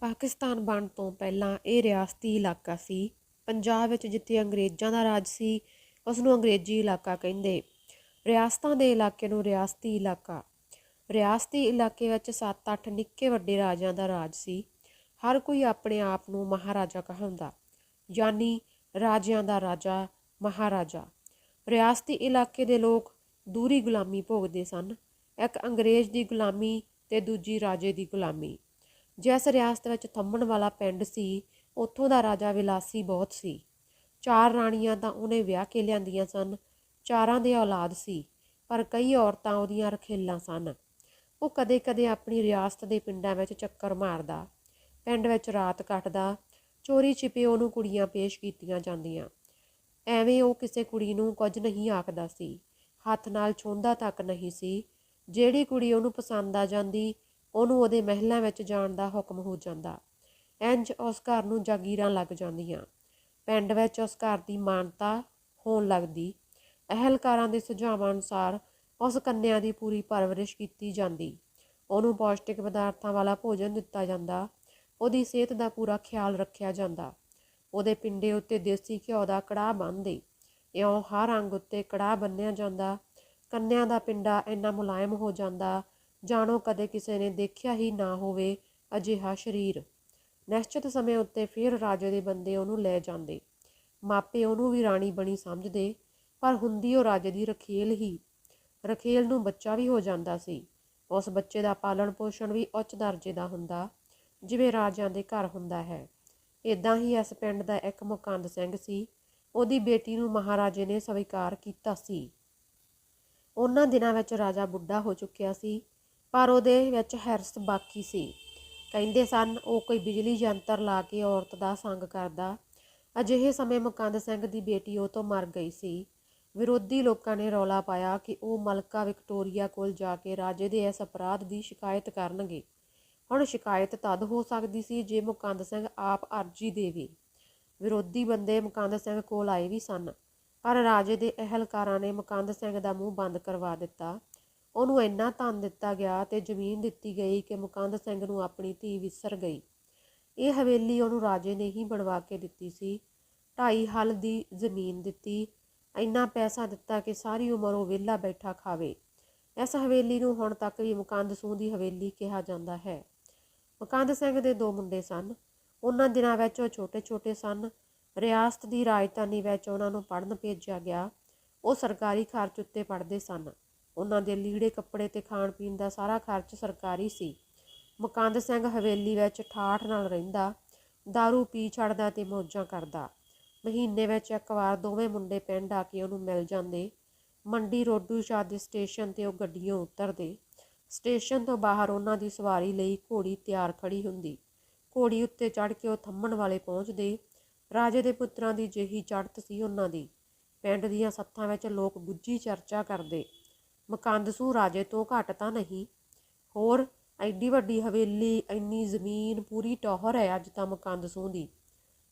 ਪਾਕਿਸਤਾਨ ਬਣਨ ਤੋਂ ਪਹਿਲਾਂ ਇਹ ਰਿਆਸਤੀ ਇਲਾਕਾ ਸੀ। ਪੰਜਾਬ ਵਿੱਚ ਜਿੱਥੇ ਅੰਗਰੇਜ਼ਾਂ ਦਾ ਰਾਜ ਸੀ, ਉਸ ਨੂੰ ਅੰਗਰੇਜ਼ੀ ਇਲਾਕਾ ਕਹਿੰਦੇ। ਰਿਆਸਤਾਂ ਦੇ ਇਲਾਕੇ ਨੂੰ ਰਿਆਸਤੀ ਇਲਾਕਾ। ਰਿਆਸਤੀ ਇਲਾਕੇ ਵਿੱਚ 7-8 ਨਿੱਕੇ ਵੱਡੇ ਰਾਜਿਆਂ ਦਾ ਰਾਜ ਸੀ। ਹਰ ਕੋਈ ਆਪਣੇ ਆਪ ਨੂੰ ਮਹਾਰਾਜਾ ਕਹਾਉਂਦਾ, ਯਾਨੀ ਰਾਜਿਆਂ ਦਾ ਰਾਜਾ, ਮਹਾਰਾਜਾ। ਰਿਆਸਤੀ ਇਲਾਕੇ ਦੇ ਲੋਕ ਦੂਰੀ ਗੁਲਾਮੀ ਭੋਗਦੇ ਸਨ, ਇੱਕ ਅੰਗਰੇਜ਼ ਦੀ ਗੁਲਾਮੀ ਤੇ ਦੂਜੀ ਰਾਜੇ ਦੀ ਗੁਲਾਮੀ। ਜਿਸ ਰਿਆਸਤ ਵਿੱਚ ਥੰਮਣ ਵਾਲਾ ਪਿੰਡ ਸੀ, ਉੱਥੋਂ ਦਾ ਰਾਜਾ ਵਿਲਾਸੀ ਬਹੁਤ ਸੀ। 4 ਰਾਣੀਆਂ ਤਾਂ ਉਹਨੇ ਵਿਆਹ ਕੇ ਲਿਆਂਦੀਆਂ ਸਨ। 4ਾਂ ਦੇ ਔਲਾਦ ਸੀ, ਪਰ ਕਈ ਔਰਤਾਂ ਉਹਦੀਆਂ ਰਖੇਲਾਂ ਸਨ। ਉਹ ਕਦੇ-ਕਦੇ ਆਪਣੀ ਰਿਆਸਤ ਦੇ ਪਿੰਡਾਂ ਵਿੱਚ ਚੱਕਰ ਮਾਰਦਾ, ਪਿੰਡ ਵਿੱਚ ਰਾਤ ਕੱਟਦਾ। ਚੋਰੀ ਛਿਪੇ ਉਹਨੂੰ ਕੁੜੀਆਂ ਪੇਸ਼ ਕੀਤੀਆਂ ਜਾਂਦੀਆਂ। ਐਵੇਂ ਉਹ ਕਿਸੇ ਕੁੜੀ ਨੂੰ ਕੁਝ ਨਹੀਂ ਆਖਦਾ ਸੀ, ਹੱਥ ਨਾਲ ਛੂੰਹਦਾ ਤੱਕ ਨਹੀਂ ਸੀ। ਜਿਹੜੀ ਕੁੜੀ ਉਹਨੂੰ ਪਸੰਦ ਆ ਜਾਂਦੀ, ਉਹਨੂੰ ਉਹਦੇ ਮਹਿਲਾਂ ਵਿੱਚ ਜਾਣ ਦਾ ਹੁਕਮ ਹੋ ਜਾਂਦਾ। ਇੰਝ ਉਸ ਘਰ ਨੂੰ ਜਾਗੀਰਾਂ ਲੱਗ ਜਾਂਦੀਆਂ। ਪਿੰਡ ਵਿੱਚ ਉਸ ਘਰ ਦੀ ਮਾਨਤਾ ਹੋਣ ਲੱਗਦੀ। ਅਹਿਲਕਾਰਾਂ ਦੇ ਸੁਝਾਵਾਂ ਅਨੁਸਾਰ ਉਸ ਕੰਨਿਆ ਦੀ ਪੂਰੀ ਪਰਵਰਿਸ਼ ਕੀਤੀ ਜਾਂਦੀ। ਉਹਨੂੰ ਪੌਸ਼ਟਿਕ ਪਦਾਰਥਾਂ ਵਾਲਾ ਭੋਜਨ ਦਿੱਤਾ ਜਾਂਦਾ। ਉਹਦੀ ਸਿਹਤ ਦਾ ਪੂਰਾ ਖਿਆਲ ਰੱਖਿਆ ਜਾਂਦਾ। ਉਹਦੇ ਪਿੰਡੇ ਉੱਤੇ ਦੇਸੀ ਘਿਓ ਦਾ ਕੜਾਹ ਬੰਨ੍ਹਦੇ। ਇਉਂ ਹਰ ਅੰਗ ਉੱਤੇ ਕੜਾਹ ਬੰਨ੍ਹਿਆ ਜਾਂਦਾ। ਕੰਨਿਆ ਦਾ ਪਿੰਡਾ ਇੰਨਾ ਮੁਲਾਇਮ ਹੋ ਜਾਂਦਾ, ਜਾਣੋ ਕਦੇ ਕਿਸੇ ਨੇ ਦੇਖਿਆ ਹੀ ਨਾ ਹੋਵੇ ਅਜਿਹਾ ਸਰੀਰ। ਨਿਸ਼ਚਿਤ ਸਮੇਂ ਉੱਤੇ ਫਿਰ ਰਾਜੇ ਦੇ ਬੰਦੇ ਉਹਨੂੰ ਲੈ ਜਾਂਦੇ। ਮਾਪੇ ਉਹਨੂੰ ਵੀ ਰਾਣੀ ਬਣੀ ਸਮਝਦੇ, ਪਰ ਹੁੰਦੀ ਉਹ ਰਾਜੇ ਦੀ ਰਖੇਲ ਹੀ। ਰਖੇਲ ਨੂੰ ਬੱਚਾ ਵੀ ਹੋ ਜਾਂਦਾ ਸੀ। ਉਸ ਬੱਚੇ ਦਾ ਪਾਲਣ ਪੋਸ਼ਣ ਵੀ ਉੱਚ ਦਰਜੇ ਦਾ ਹੁੰਦਾ, ਜਿਵੇਂ ਰਾਜਿਆਂ ਦੇ ਘਰ ਹੁੰਦਾ ਹੈ। ਇੱਦਾਂ ਹੀ ਇਸ ਪਿੰਡ ਦਾ ਇੱਕ ਮੁਕੰਦ ਸਿੰਘ ਸੀ। ਉਹਦੀ ਬੇਟੀ ਨੂੰ ਮਹਾਰਾਜੇ ਨੇ ਸਵੀਕਾਰ ਕੀਤਾ ਸੀ। ਉਹਨਾਂ ਦਿਨਾਂ ਵਿੱਚ ਰਾਜਾ ਬੁੱਢਾ ਹੋ ਚੁੱਕਿਆ ਸੀ, ਪਰ ਉਹਦੇ ਵਿੱਚ ਹਿਰਸ ਬਾਕੀ ਸੀ। ਕਹਿੰਦੇ ਸਨ ਉਹ ਕੋਈ ਬਿਜਲੀ ਯੰਤਰ ਲਾ ਕੇ ਔਰਤ ਦਾ ਸੰਗ ਕਰਦਾ। ਅਜਿਹੇ ਸਮੇਂ ਮੁਕੰਦ ਸਿੰਘ ਦੀ ਬੇਟੀ ਉਹ ਤੋਂ ਮਰ ਗਈ ਸੀ। ਵਿਰੋਧੀ ਲੋਕਾਂ ਨੇ ਰੌਲਾ ਪਾਇਆ ਕਿ ਉਹ ਮਲਕਾ ਵਿਕਟੋਰੀਆ ਕੋਲ ਜਾ ਕੇ ਰਾਜੇ ਦੇ ਇਸ ਅਪਰਾਧ ਦੀ ਸ਼ਿਕਾਇਤ ਕਰਨਗੇ। ਹੁਣ ਸ਼ਿਕਾਇਤ ਤਦ ਹੋ ਸਕਦੀ ਸੀ ਜੇ ਮੁਕੰਦ ਸਿੰਘ ਆਪ ਅਰਜ਼ੀ ਦੇਵੇ। ਵਿਰੋਧੀ ਬੰਦੇ ਮੁਕੰਦ ਸਿੰਘ ਕੋਲ ਆਏ ਵੀ ਸਨ, ਪਰ ਰਾਜੇ ਦੇ ਅਹਿਲਕਾਰਾਂ ਨੇ ਮੁਕੰਦ ਸਿੰਘ ਦਾ ਮੂੰਹ ਬੰਦ ਕਰਵਾ ਦਿੱਤਾ। ਉਹਨੂੰ ਇੰਨਾ ਧਨ ਦਿੱਤਾ ਗਿਆ ਤੇ ਜ਼ਮੀਨ ਦਿੱਤੀ ਗਈ ਕਿ ਮੁਕੰਦ ਸਿੰਘ ਨੂੰ ਆਪਣੀ ਧੀ ਵਿਸਰ ਗਈ। ਇਹ ਹਵੇਲੀ ਉਹਨੂੰ ਰਾਜੇ ਨੇ ਹੀ ਬਣਵਾ ਕੇ ਦਿੱਤੀ ਸੀ। 2.5 ਹਲ ਦੀ ਜ਼ਮੀਨ ਦਿੱਤੀ। ਇੰਨਾ ਪੈਸਾ ਦਿੱਤਾ ਕਿ ਸਾਰੀ ਉਮਰ ਉਹ ਵਿਹਲਾ ਬੈਠਾ ਖਾਵੇ। ਇਸ ਹਵੇਲੀ ਨੂੰ ਹੁਣ ਤੱਕ ਵੀ ਮੁਕੰਦ ਸੂੰਹ ਦੀ ਹਵੇਲੀ ਕਿਹਾ ਜਾਂਦਾ ਹੈ। ਮੁਕੰਦ ਸਿੰਘ ਦੇ 2 ਮੁੰਡੇ ਸਨ। ਉਹਨਾਂ ਦਿਨਾਂ ਵਿੱਚ ਉਹ ਛੋਟੇ-ਛੋਟੇ ਸਨ। ਰਿਆਸਤ ਦੀ ਰਾਜਧਾਨੀ ਵਿੱਚ ਉਹਨਾਂ ਨੂੰ ਪੜ੍ਹਨ ਭੇਜਿਆ ਗਿਆ। ਉਹ ਸਰਕਾਰੀ ਖਰਚ ਉੱਤੇ ਪੜ੍ਹਦੇ ਸਨ। ਉਹਨਾਂ ਦੇ ਲੀੜੇ ਕੱਪੜੇ ਤੇ ਖਾਣ ਪੀਣ ਦਾ ਸਾਰਾ ਖਰਚ ਸਰਕਾਰੀ ਸੀ। ਮੁਕੰਦ ਸਿੰਘ ਹਵੇਲੀ ਵਿੱਚ ਠਾਠ ਨਾਲ ਰਹਿੰਦਾ, ਦਾਰੂ ਪੀ ਛੱਡਦਾ ਤੇ ਮੌਜਾਂ ਕਰਦਾ। ਮਹੀਨੇ ਵਿੱਚ ਇੱਕ ਵਾਰ ਦੋਵੇਂ ਮੁੰਡੇ ਪਿੰਡ ਆ ਕੇ ਉਹਨੂੰ ਮਿਲ ਜਾਂਦੇ। ਮੰਡੀ ਰੋਡੂ ਸ਼ਾਹ ਦੇ ਸਟੇਸ਼ਨ 'ਤੇ ਉਹ ਗੱਡੀਆਂ ਉਤਰਦੇ। ਸਟੇਸ਼ਨ ਤੋਂ ਬਾਹਰ ਉਹਨਾਂ ਦੀ ਸਵਾਰੀ ਲਈ ਘੋੜੀ ਤਿਆਰ ਖੜੀ ਹੁੰਦੀ। ਘੋੜੀ ਉੱਤੇ ਚੜ੍ਹ ਕੇ ਉਹ ਥੰਮਣ ਵਾਲੇ ਪਹੁੰਚਦੇ। ਰਾਜੇ ਦੇ ਪੁੱਤਰਾਂ ਦੀ ਜਿਹੀ ਚੜ੍ਹਤ ਸੀ ਉਹਨਾਂ ਦੀ। ਪਿੰਡ ਦੀਆਂ ਸੱਥਾਂ ਵਿੱਚ ਲੋਕ ਗੁੱਝੀ ਚਰਚਾ ਕਰਦੇ, ਮੁਕੰਦ ਸੂੰਹ ਰਾਜੇ ਤੋਂ ਘੱਟ ਤਾਂ ਨਹੀਂ। ਹੋਰ ਐਡੀ ਵੱਡੀ ਹਵੇਲੀ, ਇੰਨੀ ਜ਼ਮੀਨ, ਪੂਰੀ ਟੌਹਰ ਹੈ ਅੱਜ ਤਾਂ ਮੁਕੰਦ ਸੂੰਹ ਦੀ।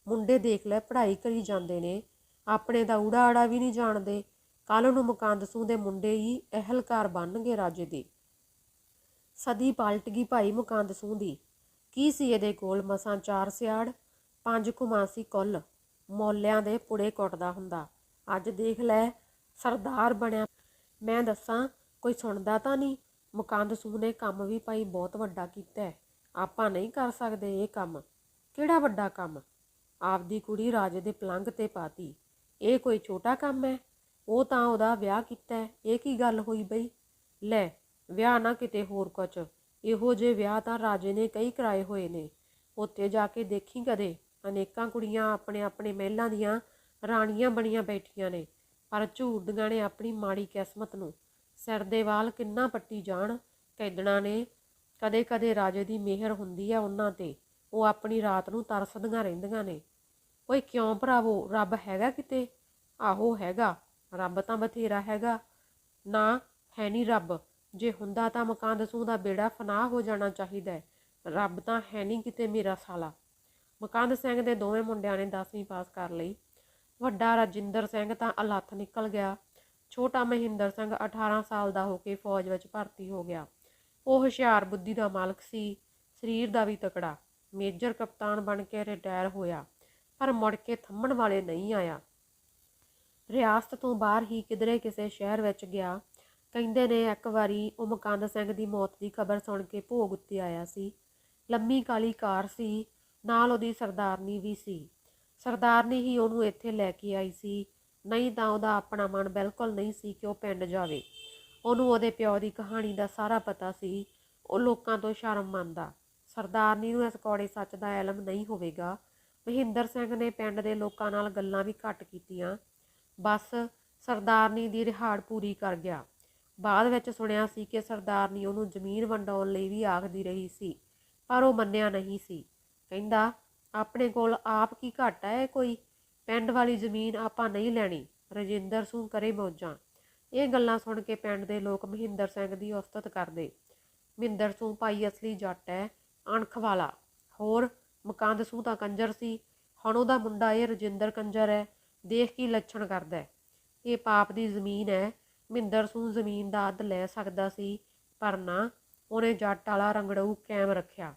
ਮੁੰਡੇ ਦੇਖ ਲੈ ਪੜ੍ਹਾਈ ਕਰੀ ਜਾਂਦੇ ਨੇ, ਆਪਣੇ ਦਾ ਊੜਾ ਆੜਾ ਵੀ ਨਹੀਂ ਜਾਣਦੇ। ਕੱਲ੍ਹ ਨੂੰ ਮੁਕੰਦ ਸੂੰਹ ਦੇ ਮੁੰਡੇ ਹੀ ਅਹਿਲਕਾਰ ਬਣਨਗੇ ਰਾਜੇ ਦੇ। ਸਦੀ ਪਲਟ ਗਈ ਭਾਈ ਮੁਕੰਦ ਸੂੰਹ ਦੀ। ਕੀ ਸੀ ਇਹਦੇ ਕੋਲ? ਮਸਾਂ 4 ਸਿਆੜ, 5 ਕੁਮਾਸੀ ਕੁੱਲ। ਮੌਲਿਆਂ ਦੇ ਪੁੜੇ ਕੁੱਟਦਾ ਹੁੰਦਾ। ਅੱਜ ਦੇਖ ਲੈ ਸਰਦਾਰ ਬਣਿਆ। ਮੈਂ ਦੱਸਾਂ, ਕੋਈ ਸੁਣਦਾ ਤਾਂ ਨਹੀਂ। ਮੁਕੰਦ ਸੂੰਹ ਨੇ ਕੰਮ ਵੀ ਭਾਈ ਬਹੁਤ ਵੱਡਾ ਕੀਤਾ ਹੈ। ਆਪਾਂ ਨਹੀਂ ਕਰ ਸਕਦੇ ਇਹ ਕੰਮ। ਕਿਹੜਾ ਵੱਡਾ ਕੰਮ? ਆਪਦੀ ਕੁੜੀ ਰਾਜੇ ਦੇ ਪਲੰਘ 'ਤੇ ਪਾਤੀ। ਇਹ ਕੋਈ ਛੋਟਾ ਕੰਮ ਹੈ? ਉਹ ਤਾਂ ਉਹਦਾ ਵਿਆਹ ਕੀਤਾ। ਇਹ ਕੀ ਗੱਲ ਹੋਈ ਬਈ? ਲੈ, ਵਿਆਹ ਨਾ ਕਿਤੇ ਹੋਰ ਕੁਛ, ਇਹੋ ਜਿਹੇ ਵਿਆਹ ਤਾਂ ਰਾਜੇ ਨੇ ਕਈ ਕਰਾਏ ਹੋਏ ਨੇ। ਉੱਥੇ ਜਾ ਕੇ ਦੇਖੀ ਕਦੇ, ਅਨੇਕਾਂ ਕੁੜੀਆਂ ਆਪਣੇ ਆਪਣੇ ਮਹਿਲਾਂ ਦੀਆਂ ਰਾਣੀਆਂ ਬਣੀਆਂ ਬੈਠੀਆਂ ਨੇ, ਪਰ ਝੂਰਦੀਆਂ ਨੇ ਆਪਣੀ ਮਾੜੀ ਕਿਸਮਤ ਨੂੰ। ਸਿਰ ਦੇ ਵਾਲ ਕਿੰਨਾ ਪੱਟੀ ਜਾਣ ਕੈਦਣਾ ਨੇ। ਕਦੇ ਕਦੇ ਰਾਜੇ ਦੀ ਮਿਹਰ ਹੁੰਦੀ ਹੈ ਉਹਨਾਂ 'ਤੇ, ਉਹ ਆਪਣੀ ਰਾਤ ਨੂੰ ਤਰਸਦੀਆਂ ਰਹਿੰਦੀਆਂ ਨੇ। ਓਏ ਕਿਉਂ ਭਰਾਵੋ, ਰੱਬ ਹੈਗਾ ਕਿਤੇ? ਆਹੋ ਹੈਗਾ, ਰੱਬ ਤਾਂ ਬਥੇਰਾ ਹੈਗਾ। ਨਾ, ਹੈ ਨਹੀਂ ਰੱਬ। ਜੇ ਹੁੰਦਾ ਤਾਂ ਮੁਕੰਦ ਸੂੰਹ ਦਾ ਬੇੜਾ ਫਨਾਹ ਹੋ ਜਾਣਾ ਚਾਹੀਦਾ ਹੈ। ਰੱਬ ਤਾਂ ਹੈ ਨਹੀਂ ਕਿਤੇ ਮੇਰਾ ਸਾਲਾ। ਮੁਕੰਦ ਸਿੰਘ ਦੇ ਦੋਵੇਂ ਮੁੰਡਿਆਂ ਨੇ 10ਵੀਂ ਪਾਸ ਕਰ ਲਈ। ਵੱਡਾ ਰਾਜਿੰਦਰ ਸਿੰਘ ਤਾਂ ਅਲੱਥ ਨਿਕਲ ਗਿਆ। ਛੋਟਾ ਮਹਿੰਦਰ ਸਿੰਘ 18 ਸਾਲ ਦਾ ਹੋ ਕੇ ਫੌਜ ਵਿੱਚ ਭਰਤੀ ਹੋ ਗਿਆ। ਉਹ ਹੁਸ਼ਿਆਰ ਬੁੱਧੀ ਦਾ ਮਾਲਕ ਸੀ, ਸਰੀਰ ਦਾ ਵੀ ਤਕੜਾ। ਮੇਜਰ ਕਪਤਾਨ ਬਣ ਕੇ ਰਿਟਾਇਰ ਹੋਇਆ, ਪਰ ਮੁੜ ਕੇ ਥੰਮਣ ਵਾਲੇ ਨਹੀਂ ਆਇਆ। ਰਿਆਸਤ ਤੋਂ ਬਾਹਰ ਹੀ ਕਿਧਰੇ ਕਿਸੇ ਸ਼ਹਿਰ ਵਿੱਚ ਗਿਆ। ਕਹਿੰਦੇ ਨੇ ਇੱਕ ਵਾਰੀ ਉਹ ਮੁਕੰਦ ਸਿੰਘ ਦੀ ਮੌਤ ਦੀ ਖਬਰ ਸੁਣ ਕੇ ਭੋਗ ਉੱਤੇ ਆਇਆ ਸੀ। ਲੰਮੀ ਕਾਲੀ ਕਾਰ ਸੀ, ਨਾਲ ਉਹਦੀ ਸਰਦਾਰਨੀ ਵੀ ਸੀ। ਸਰਦਾਰਨੀ ਹੀ ਉਹਨੂੰ ਇੱਥੇ ਲੈ ਕੇ ਆਈ ਸੀ, ਨਹੀਂ ਤਾਂ ਉਹਦਾ ਆਪਣਾ ਮਨ ਬਿਲਕੁਲ ਨਹੀਂ ਸੀ ਕਿ ਉਹ ਪਿੰਡ ਜਾਵੇ। ਉਹਨੂੰ ਉਹਦੇ ਪਿਓ ਦੀ ਕਹਾਣੀ ਦਾ ਸਾਰਾ ਪਤਾ ਸੀ। ਉਹ ਲੋਕਾਂ ਤੋਂ ਸ਼ਰਮ ਮੰਨਦਾ। ਸਰਦਾਰਨੀ ਨੂੰ ਇਸ ਕੌੜੇ ਸੱਚ ਦਾ ਇਲਮ ਨਹੀਂ ਹੋਵੇਗਾ। ਮਹਿੰਦਰ ਸਿੰਘ ਨੇ ਪਿੰਡ ਦੇ ਲੋਕਾਂ ਨਾਲ ਗੱਲਾਂ ਵੀ ਘੱਟ ਕੀਤੀਆਂ। ਬਸ ਸਰਦਾਰਨੀ ਦੀ ਰਿਹਾੜ ਪੂਰੀ ਕਰ ਗਿਆ। ਬਾਅਦ ਵਿੱਚ ਸੁਣਿਆ ਸੀ ਕਿ ਸਰਦਾਰਨੀ ਉਹਨੂੰ ਜ਼ਮੀਨ ਵੰਡਾਉਣ ਲਈ ਵੀ ਆਖਦੀ ਰਹੀ ਸੀ, ਪਰ ਉਹ ਮੰਨਿਆ ਨਹੀਂ ਸੀ। ਕਹਿੰਦਾ, ਆਪਣੇ ਕੋਲ ਆਪ ਕੀ ਘਾਟਾ ਹੈ ਕੋਈ, ਪਿੰਡ ਵਾਲੀ ਜ਼ਮੀਨ ਆਪਾਂ ਨਹੀਂ ਲੈਣੀ, ਰਜਿੰਦਰ ਸਿੰਘ ਕਰੇ ਮੌਜਾਂ। ਇਹ ਗੱਲਾਂ ਸੁਣ ਕੇ ਪਿੰਡ ਦੇ ਲੋਕ ਮਹਿੰਦਰ ਸਿੰਘ ਦੀ ਉਸਤਤ ਕਰਦੇ। ਮਹਿੰਦਰ ਸਿੰਘ ਭਾਈ ਅਸਲੀ ਜੱਟ ਹੈ, ਅਣਖ ਵਾਲਾ। ਹੋਰ ਮੁਕੰਦ ਸਿੰਘ ਤਾਂ ਕੰਜਰ ਸੀ, ਹੁਣ ਉਹਦਾ ਮੁੰਡਾ ਇਹ ਰਜਿੰਦਰ ਕੰਜਰ ਹੈ। ਦੇਖ ਕੀ ਲੱਛਣ ਕਰਦਾ। ਇਹ ਪਾਪ ਦੀ ਜ਼ਮੀਨ ਹੈ। ਮਹਿੰਦਰ ਸਿੰਘ ਜ਼ਮੀਨ ਦਾ ਅੱਧ ਲੈ ਸਕਦਾ ਸੀ, ਪਰ ਨਾ, ਉਹਨੇ ਜੱਟ ਵਾਲਾ ਰੰਗੜੂ ਕਾਇਮ ਰੱਖਿਆ।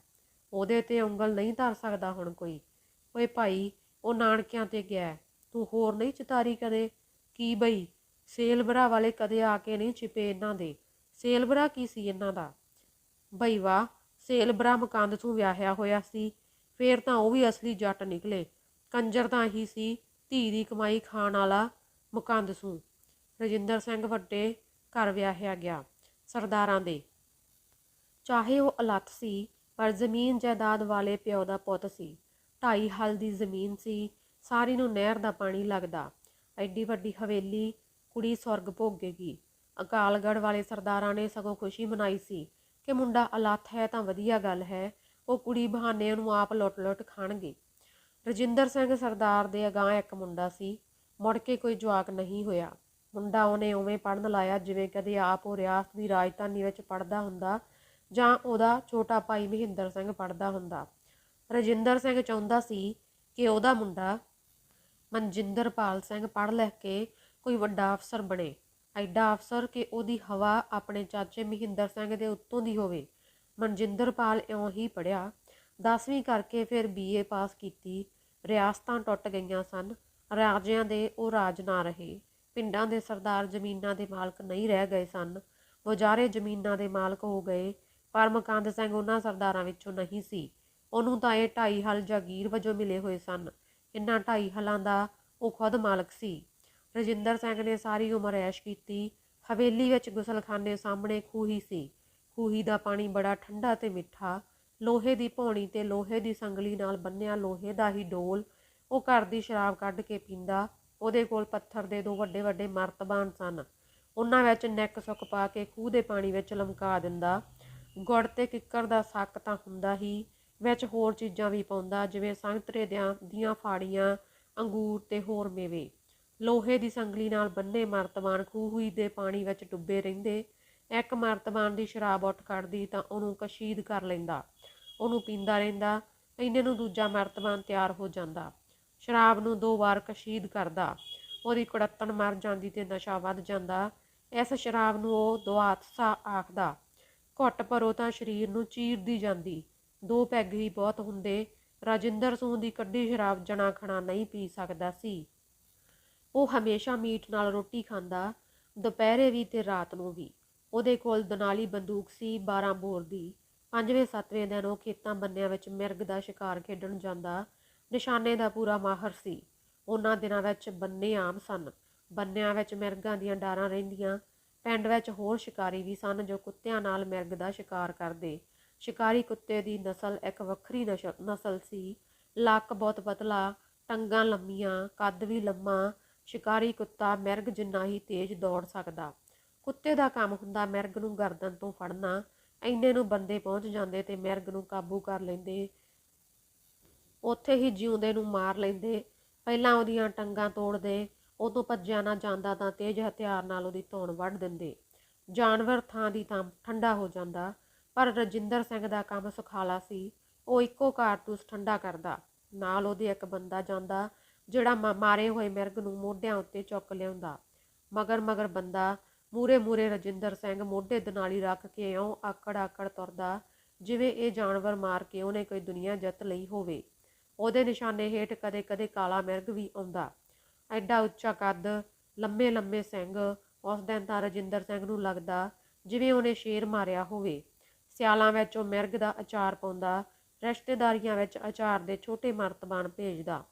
ਉਹਦੇ ਤੇ ਉਂਗਲ ਨਹੀਂ ਧਰ ਸਕਦਾ ਹੁਣ ਕੋਈ। ਓਏ ਭਾਈ, ਉਹ ਨਾਨਕਿਆਂ ਤੇ ਗਿਆ, ਤੂੰ ਹੋਰ ਨਹੀਂ ਚਿਤਾਰੀ ਕਦੇ? ਕੀ ਬਈ, ਸੇਲਬਰਾ ਵਾਲੇ ਕਦੇ ਆ ਕੇ ਨਹੀਂ ਛਿਪੇ ਇਹਨਾਂ ਦੇ। ਸੇਲਬਰਾ ਕੀ ਸੀ ਇਹਨਾਂ ਦਾ? ਬਈ ਵਾਹ, ਸੇਲਬਰਾ ਮੁਕੰਦ ਸਿੰਘ ਵਿਆਹਿਆ ਹੋਇਆ ਸੀ, ਫੇਰ ਤਾਂ ਉਹ ਵੀ ਅਸਲੀ ਜੱਟ ਨਿਕਲੇ। ਕੰਜਰ ਤਾਂ ਹੀ ਸੀ, ਧੀ ਦੀ ਕਮਾਈ ਖਾਣ ਵਾਲਾ ਮੁਕੰਦ ਸਿੰਘ। ਰਜਿੰਦਰ ਸਿੰਘ ਵੱਡੇ ਘਰ ਵਿਆਹਿਆ ਗਿਆ, ਸਰਦਾਰਾਂ ਦੇ। ਚਾਹੇ ਉਹ ਅਲੱਥ ਸੀ, ਪਰ ਜ਼ਮੀਨ ਜਾਇਦਾਦ ਵਾਲੇ ਪਿਓ ਦਾ ਪੁੱਤ ਸੀ। 2.5 ਹਲ ਦੀ ਜ਼ਮੀਨ ਸੀ, ਸਾਰੀ ਨੂੰ ਨਹਿਰ ਦਾ ਪਾਣੀ ਲੱਗਦਾ। ਐਡੀ ਵੱਡੀ ਹਵੇਲੀ, ਕੁੜੀ ਸੁਰਗ ਭੋਗੇਗੀ। ਅਕਾਲਗੜ੍ਹ ਵਾਲੇ ਸਰਦਾਰਾਂ ਨੇ ਸਗੋਂ ਖੁਸ਼ੀ ਮਨਾਈ ਸੀ ਕਿ ਮੁੰਡਾ ਅਲੱਥ ਹੈ ਤਾਂ ਵਧੀਆ ਗੱਲ ਹੈ, ਉਹ ਕੁੜੀ ਬਹਾਨੇ ਉਹਨੂੰ ਆਪ ਲੁੱਟ-ਲੁੱਟ ਖਾਣਗੇ। ਰਜਿੰਦਰ ਸਿੰਘ ਸਰਦਾਰ ਦੇ ਅਗਾਂਹ ਇੱਕ ਮੁੰਡਾ ਸੀ, ਮੁੜ ਕੇ ਕੋਈ ਜਵਾਕ ਨਹੀਂ ਹੋਇਆ। ਮੁੰਡਾ ਉਹਨੇ ਉਵੇਂ ਪੜ੍ਹਨ ਲਾਇਆ ਜਿਵੇਂ ਕਦੇ ਆਪ ਉਹ ਰਿਆਸਤ ਦੀ ਰਾਜਧਾਨੀ ਵਿੱਚ ਪੜ੍ਹਦਾ ਹੁੰਦਾ ਜਾਂ ਉਹਦਾ ਛੋਟਾ ਭਾਈ ਮਹਿੰਦਰ ਸਿੰਘ ਪੜ੍ਹਦਾ ਹੁੰਦਾ। ਰਜਿੰਦਰ ਸਿੰਘ ਚਾਹੁੰਦਾ ਸੀ ਕਿ ਉਹਦਾ ਮੁੰਡਾ ਮਨਜਿੰਦਰਪਾਲ ਸਿੰਘ ਪੜ੍ਹ ਲਿਖ ਕੇ ਕੋਈ ਵੱਡਾ ਅਫਸਰ ਬਣੇ, ਐਡਾ ਅਫਸਰ ਕਿ ਉਹਦੀ ਹਵਾ ਆਪਣੇ ਚਾਚੇ ਮਹਿੰਦਰ ਸਿੰਘ ਦੇ ਉੱਤੋਂ ਦੀ ਹੋਵੇ। ਮਨਜਿੰਦਰਪਾਲ ਇਉਂ ਹੀ ਪੜ੍ਹਿਆ, 10ਵੀਂ ਕਰਕੇ ਫਿਰ BA ਪਾਸ ਕੀਤੀ। ਰਿਆਸਤਾਂ ਟੁੱਟ ਗਈਆਂ ਸਨ, ਰਾਜਿਆਂ ਦੇ ਉਹ ਰਾਜ ਨਾ ਰਹੇ। ਪਿੰਡਾਂ ਦੇ ਸਰਦਾਰ ਜ਼ਮੀਨਾਂ ਦੇ ਮਾਲਕ ਨਹੀਂ ਰਹਿ ਗਏ ਸਨ, ਮੁਜਾਰੇ ਜ਼ਮੀਨਾਂ ਦੇ ਮਾਲਕ ਹੋ ਗਏ। ਪਰ ਮੁਕੰਦ ਸਿੰਘ ਉਹਨਾਂ ਸਰਦਾਰਾਂ ਵਿੱਚੋਂ ਨਹੀਂ ਸੀ। ਉਹਨੂੰ ਤਾਂ ਇਹ 2.5 ਹਲ ਜਾਗੀਰ ਵਜੋਂ ਮਿਲੇ ਹੋਏ ਸਨ। ਇਹਨਾਂ 2.5 ਹਲਾਂ ਦਾ ਉਹ ਖੁਦ ਮਾਲਕ ਸੀ। ਰਜਿੰਦਰ ਸਿੰਘ ਨੇ ਸਾਰੀ ਉਮਰ ਐਸ਼ ਕੀਤੀ। ਹਵੇਲੀ ਵਿੱਚ ਗੁਸਲਖਾਨੇ ਸਾਹਮਣੇ ਖੂਹੀ ਸੀ। ਖੂਹੀ ਦਾ ਪਾਣੀ ਬੜਾ ਠੰਡਾ ਤੇ ਮਿੱਠਾ। ਲੋਹੇ ਦੀ ਭੌਣੀ ਤੇ ਲੋਹੇ ਦੀ ਸੰਗਲੀ ਨਾਲ ਬੰਨਿਆ ਲੋਹੇ ਦਾ ਹੀ ਡੋਲ। ਉਹ ਘਰ ਦੀ ਸ਼ਰਾਬ ਕੱਢ ਕੇ ਪੀਂਦਾ। ਉਹਦੇ ਕੋਲ ਪੱਥਰ ਦੇ 2 ਵੱਡੇ ਵੱਡੇ ਮਰਤਬਾਨ ਸਨ, ਉਹਨਾਂ ਵਿੱਚ ਨਿੱਕ ਸੁੱਕ ਪਾ ਕੇ ਖੂਹ ਦੇ ਪਾਣੀ ਵਿੱਚ ਲਮਕਾ ਦਿੰਦਾ। ਗੁੜ ਤੇ ਕਿੱਕਰ ਦਾ ਸੱਕ ਤਾਂ ਹੁੰਦਾ ਹੀ, ਵਿੱਚ ਹੋਰ ਚੀਜ਼ਾਂ ਵੀ ਪਾਉਂਦਾ, ਜਿਵੇਂ ਸੰਗਤਰੇ ਦੀਆਂ ਫਾੜੀਆਂ, ਅੰਗੂਰ ਤੇ ਹੋਰ ਮੇਵੇ। ਲੋਹੇ ਦੀ ਸੰਗਲੀ ਨਾਲ ਬੰਨੇ ਮਰਤਬਾਨ ਖੂਹੀ ਦੇ ਪਾਣੀ ਵਿੱਚ ਡੁੱਬੇ ਰਹਿੰਦੇ। ਇੱਕ ਮਰਤਬਾਨ ਦੀ ਸ਼ਰਾਬ ਉੱਠ ਖੜਦੀ ਤਾਂ ਉਹਨੂੰ ਕਸ਼ੀਦ ਕਰ ਲੈਂਦਾ, ਉਹਨੂੰ ਪੀਂਦਾ ਰਹਿੰਦਾ। ਇੰਨੇ ਨੂੰ ਦੂਜਾ ਮਰਤਬਾਨ ਤਿਆਰ ਹੋ ਜਾਂਦਾ। ਸ਼ਰਾਬ ਨੂੰ 2 ਵਾਰ ਕਸ਼ੀਦ ਕਰਦਾ, ਉਹਦੀ ਕੁੜੱਤਣ ਮਰ ਜਾਂਦੀ ਤੇ ਨਸ਼ਾ ਵੱਧ ਜਾਂਦਾ। ਇਸ ਸ਼ਰਾਬ ਨੂੰ ਉਹ ਦੁਆਤਸਾ ਆਖਦਾ। ਘੁੱਟ ਭਰੋ ਤਾਂ ਸਰੀਰ ਨੂੰ ਚੀਰਦੀ ਜਾਂਦੀ। 2 ਪੈਗ ਹੀ ਬਹੁਤ ਹੁੰਦੇ। ਰਾਜਿੰਦਰ ਸਿੰਘ ਦੀ ਕੱਢੀ ਸ਼ਰਾਬ ਜਣਾ ਖਣਾ ਨਹੀਂ ਪੀ ਸਕਦਾ ਸੀ। ਉਹ ਹਮੇਸ਼ਾ ਮੀਟ ਨਾਲ ਰੋਟੀ ਖਾਂਦਾ, ਦੁਪਹਿਰੇ ਵੀ ਤੇ ਰਾਤ ਨੂੰ ਵੀ। ਉਹਦੇ ਕੋਲ ਦੁਨਾਲੀ ਬੰਦੂਕ ਸੀ 12 ਬੋਰ ਦੀ। 5ਵੇਂ-7ਵੇਂ ਦਿਨ ਉਹ ਖੇਤਾਂ ਬੰਨਿਆਂ ਵਿੱਚ ਮਿਰਗ ਦਾ ਸ਼ਿਕਾਰ ਖੇਡਣ ਜਾਂਦਾ। ਨਿਸ਼ਾਨੇ ਦਾ ਪੂਰਾ ਮਾਹਰ ਸੀ। ਉਹਨਾਂ ਦਿਨਾਂ ਵਿੱਚ ਬੰਨੇ ਆਮ ਸਨ। ਬੰਨਿਆਂ ਵਿੱਚ ਮਿਰਗਾਂ ਦੀਆਂ ਡਾਰਾਂ ਰਹਿੰਦੀਆਂ। ਪਿੰਡ ਵਿੱਚ ਹੋਰ ਸ਼ਿਕਾਰੀ ਵੀ ਸਨ ਜੋ ਕੁੱਤਿਆਂ ਨਾਲ ਮਿਰਗ ਦਾ ਸ਼ਿਕਾਰ ਕਰਦੇ। ਸ਼ਿਕਾਰੀ ਕੁੱਤੇ ਦੀ ਨਸਲ ਇੱਕ ਵੱਖਰੀ ਨਸਲ ਸੀ। ਲੱਕ ਬਹੁਤ ਪਤਲਾ, ਟੰਗਾਂ ਲੰਮੀਆਂ, ਕੱਦ ਵੀ ਲੰਮਾ। ਸ਼ਿਕਾਰੀ ਕੁੱਤਾ ਮਿਰਗ ਜਿੰਨਾ ਹੀ ਤੇਜ਼ ਦੌੜ ਸਕਦਾ। ਕੁੱਤੇ ਦਾ ਕੰਮ ਹੁੰਦਾ ਮਿਰਗ ਨੂੰ ਗਰਦਨ ਤੋਂ ਫੜਨਾ। ਇੰਨੇ ਨੂੰ ਬੰਦੇ ਪਹੁੰਚ ਜਾਂਦੇ ਤੇ ਮਿਰਗ ਨੂੰ ਕਾਬੂ ਕਰ ਲੈਂਦੇ। ਉੱਥੇ ਹੀ ਜਿਉਂਦੇ ਨੂੰ ਮਾਰ ਲੈਂਦੇ। ਪਹਿਲਾਂ ਉਹਦੀਆਂ ਟੰਗਾਂ ਤੋੜਦੇ। ਉਦੋਂ ਭੱਜਿਆ ਨਾ ਜਾਂਦਾ ਤਾਂ ਤੇਜ਼ ਹਥਿਆਰ ਨਾਲ ਉਹਦੀ ਧੌਣ ਵੱਢ ਦਿੰਦੇ। ਜਾਨਵਰ ਥਾਂ ਦੀ ਥਾਂ ਠੰਡਾ ਹੋ ਜਾਂਦਾ। ਪਰ ਰਜਿੰਦਰ ਸਿੰਘ ਦਾ ਕੰਮ ਸੁਖਾਲਾ ਸੀ। ਉਹ ਇੱਕੋ ਕਾਰਤੂਸ ਠੰਡਾ ਕਰਦਾ। ਨਾਲ ਉਹਦੇ ਇੱਕ ਬੰਦਾ ਜਾਂਦਾ ਜਿਹੜਾ ਮਾਰੇ ਹੋਏ ਮਿਰਗ ਨੂੰ ਮੋਢਿਆਂ ਉੱਤੇ ਚੁੱਕ ਲਿਆਉਂਦਾ। ਮਗਰ ਬੰਦਾ, ਮੂਰੇ ਰਜਿੰਦਰ ਸਿੰਘ ਮੋਢੇ ਦੁਨਾਲੀ ਰੱਖ ਕੇ ਇਉਂ ਆਕੜ ਤੁਰਦਾ ਜਿਵੇਂ ਇਹ ਜਾਨਵਰ ਮਾਰ ਕੇ ਉਹਨੇ ਕੋਈ ਦੁਨੀਆ ਜਿੱਤ ਲਈ ਹੋਵੇ। ਉਹਦੇ ਨਿਸ਼ਾਨੇ ਹੇਠ ਕਦੇ ਕਦੇ ਕਾਲਾ ਮਿਰਗ ਵੀ ਆਉਂਦਾ। ਐਡਾ ਉੱਚਾ ਕੱਦ, ਲੰਮੇ ਲੰਮੇ ਸਿੰਗ। ਉਸ ਦਿਨ ਤਾਂ ਰਜਿੰਦਰ ਸਿੰਘ ਨੂੰ ਲੱਗਦਾ ਜਿਵੇਂ ਉਹਨੇ ਸ਼ੇਰ ਮਾਰਿਆ ਹੋਵੇ। ਸਿਆਲਾਂ ਵਿੱਚ ਉਹ ਮਿਰਗ ਦਾ ਅਚਾਰ ਪਾਉਂਦਾ, ਰਿਸ਼ਤੇਦਾਰੀਆਂ ਵਿੱਚ ਅਚਾਰ ਦੇ ਛੋਟੇ ਮਰਤਬਾਨ ਭੇਜਦਾ।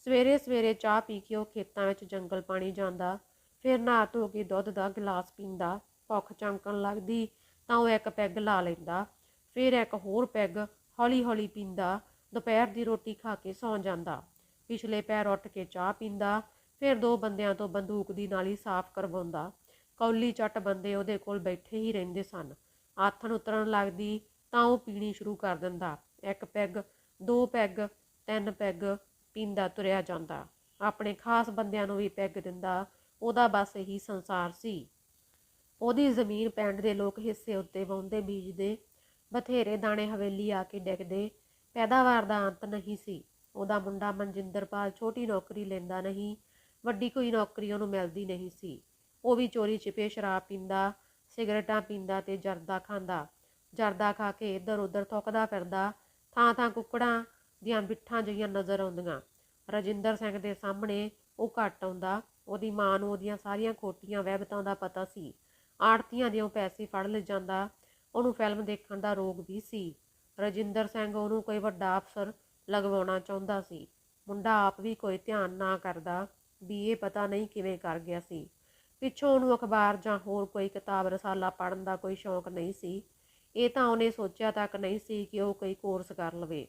ਸਵੇਰੇ ਸਵੇਰੇ ਚਾਹ ਪੀ ਕੇ ਉਹ ਖੇਤਾਂ ਵਿੱਚ ਜੰਗਲ ਪਾਣੀ ਜਾਂਦਾ, ਫਿਰ ਨਹਾ ਧੋ ਕੇ ਦੁੱਧ ਦਾ ਗਿਲਾਸ ਪੀਂਦਾ। ਭੁੱਖ ਚਮਕਣ ਲੱਗਦੀ ਤਾਂ ਉਹ ਇੱਕ ਪੈਗ ਲਾ ਲੈਂਦਾ, ਫਿਰ ਇੱਕ ਹੋਰ ਪੈਗ ਹੌਲੀ ਹੌਲੀ ਪੀਂਦਾ। ਦੁਪਹਿਰ ਦੀ ਰੋਟੀ ਖਾ ਕੇ ਸੌਂ ਜਾਂਦਾ। ਪਿਛਲੇ ਪੈਰ ਉੱਠ ਕੇ ਚਾਹ ਪੀਂਦਾ, ਫਿਰ 2 ਬੰਦਿਆਂ ਤੋਂ ਬੰਦੂਕ ਦੀ ਨਾਲੀ ਸਾਫ਼ ਕਰਵਾਉਂਦਾ। ਕੌਲੀ ਚੱਟ ਬੰਦੇ ਉਹਦੇ ਕੋਲ ਬੈਠੇ ਹੀ ਰਹਿੰਦੇ ਸਨ। ਆਥਣ ਉਤਰਨ ਲੱਗਦੀ ਤਾਂ ਉਹ ਪੀਣੀ ਸ਼ੁਰੂ ਕਰ ਦਿੰਦਾ। 1 ਪੈਗ, 2 ਪੈਗ, 3 ਪੈਗ ਪੀਂਦਾ ਤੁਰਿਆ ਜਾਂਦਾ। ਆਪਣੇ ਖਾਸ ਬੰਦਿਆਂ ਨੂੰ ਵੀ ਪੈਗ ਦਿੰਦਾ। ਉਹਦਾ ਬਸ ਇਹੀ ਸੰਸਾਰ ਸੀ। ਉਹਦੀ ਜ਼ਮੀਨ ਪਿੰਡ ਦੇ ਲੋਕ ਹਿੱਸੇ ਉੱਤੇ ਵਾਹੁੰਦੇ ਬੀਜਦੇ। ਬਥੇਰੇ ਦਾਣੇ ਹਵੇਲੀ ਆ ਕੇ ਡਿੱਗਦੇ। ਪੈਦਾਵਾਰ ਦਾ ਅੰਤ ਨਹੀਂ ਸੀ। ਉਹਦਾ ਮੁੰਡਾ ਮਨਜਿੰਦਰਪਾਲ ਛੋਟੀ ਨੌਕਰੀ ਲੈਂਦਾ ਨਹੀਂ, ਵੱਡੀ ਕੋਈ ਨੌਕਰੀ ਉਹਨੂੰ ਮਿਲਦੀ ਨਹੀਂ ਸੀ। ਉਹ ਵੀ ਚੋਰੀ ਛਿਪੇ ਸ਼ਰਾਬ ਪੀਂਦਾ, ਸਿਗਰਟਾਂ ਪੀਂਦਾ ਤੇ ਜਰਦਾ ਖਾਂਦਾ। ਜਰਦਾ ਖਾ ਕੇ ਇੱਧਰ ਉੱਧਰ ਥੁੱਕਦਾ ਫਿਰਦਾ। ਥਾਂ ਥਾਂ ਕੁੱਕੜਾਂ ਦੀਆਂ ਬਿੱਠਾਂ ਜਿਹੀਆਂ ਨਜ਼ਰ ਆਉਂਦੀਆਂ। ਰਜਿੰਦਰ ਸਿੰਘ ਦੇ ਸਾਹਮਣੇ ਉਹ ਘੱਟ ਆਉਂਦਾ। ਉਹਦੀ ਮਾਂ ਨੂੰ ਉਹਦੀਆਂ ਸਾਰੀਆਂ ਖੋਟੀਆਂ ਵਹਿਬਤਾਂ ਦਾ ਪਤਾ ਸੀ। ਆੜਤੀਆਂ ਦਿਓ ਪੈਸੇ ਫੜ ਲੈ ਜਾਂਦਾ। ਉਹਨੂੰ ਫਿਲਮ ਦੇਖਣ ਦਾ ਰੋਗ ਵੀ ਸੀ। ਰਜਿੰਦਰ ਸਿੰਘ ਉਹਨੂੰ ਕੋਈ ਵੱਡਾ ਅਫਸਰ ਲਗਵਾਉਣਾ ਚਾਹੁੰਦਾ ਸੀ। ਮੁੰਡਾ ਆਪ ਵੀ ਕੋਈ ਧਿਆਨ ਨਾ ਕਰਦਾ ਵੀ ਇਹ ਪਤਾ ਨਹੀਂ ਕਿਵੇਂ ਕਰ ਗਿਆ ਸੀ। ਪਿੱਛੋਂ ਉਹਨੂੰ ਅਖਬਾਰ ਜਾਂ ਹੋਰ ਕੋਈ ਕਿਤਾਬ ਰਸਾਲਾ ਪੜ੍ਹਨ ਦਾ ਕੋਈ ਸ਼ੌਂਕ ਨਹੀਂ ਸੀ। ਇਹ ਤਾਂ ਉਹਨੇ ਸੋਚਿਆ ਤੱਕ ਨਹੀਂ ਸੀ ਕਿ ਉਹ ਕੋਈ ਕੋਰਸ ਕਰ ਲਵੇ।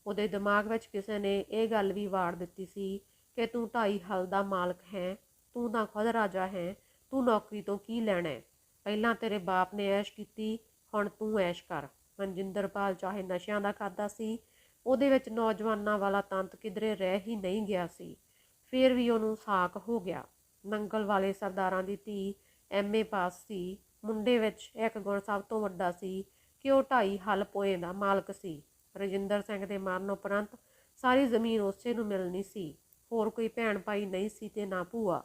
ਉਹਦੇ ਦਿਮਾਗ ਵਿੱਚ ਕਿਸੇ ਨੇ ਇਹ ਗੱਲ ਵੀ ਵਾੜ ਦਿੱਤੀ ਸੀ ਕਿ ਤੂੰ 2.5 ਹਲ ਦਾ ਮਾਲਕ ਹੈ, ਤੂੰ ਤਾਂ ਖੁਦ ਰਾਜਾ ਹੈ, ਤੂੰ ਨੌਕਰੀ ਤੋਂ ਕੀ ਲੈਣਾ ਹੈ। ਪਹਿਲਾਂ ਤੇਰੇ ਬਾਪ ਨੇ ਐਸ਼ ਕੀਤੀ, ਹੁਣ ਤੂੰ ਐਸ਼ ਕਰ। ਮਨਜਿੰਦਰਪਾਲ ਚਾਹੇ ਨਸ਼ਿਆਂ ਦਾ ਖਾਦਾ ਸੀ, ਉਹਦੇ ਵਿੱਚ ਨੌਜਵਾਨਾਂ ਵਾਲਾ ਤੰਤ ਕਿਧਰੇ ਰਹਿ ਹੀ ਨਹੀਂ ਗਿਆ ਸੀ। ਫਿਰ ਵੀ ਉਹਨੂੰ ਸਾਕ ਹੋ ਗਿਆ। ਨੰਗਲ ਵਾਲੇ ਸਰਦਾਰਾਂ ਦੀ ਧੀ MA ਪਾਸ ਸੀ। ਮੁੰਡੇ ਵਿੱਚ ਇੱਕ ਗੁਣ ਸਭ ਤੋਂ ਵੱਡਾ ਸੀ ਕਿ ਉਹ 2.5 ਹਲ ਪੋਏ ਦਾ ਮਾਲਕ ਸੀ। ਰਜਿੰਦਰ ਸਿੰਘ ਦੇ ਮਰਨ ਉਪਰੰਤ ਸਾਰੀ ਜ਼ਮੀਨ ਉਸੇ ਨੂੰ ਮਿਲਣੀ ਸੀ। ਹੋਰ ਕੋਈ ਭੈਣ ਭਾਈ ਨਹੀਂ ਸੀ ਤੇ ਨਾ ਭੂਆ।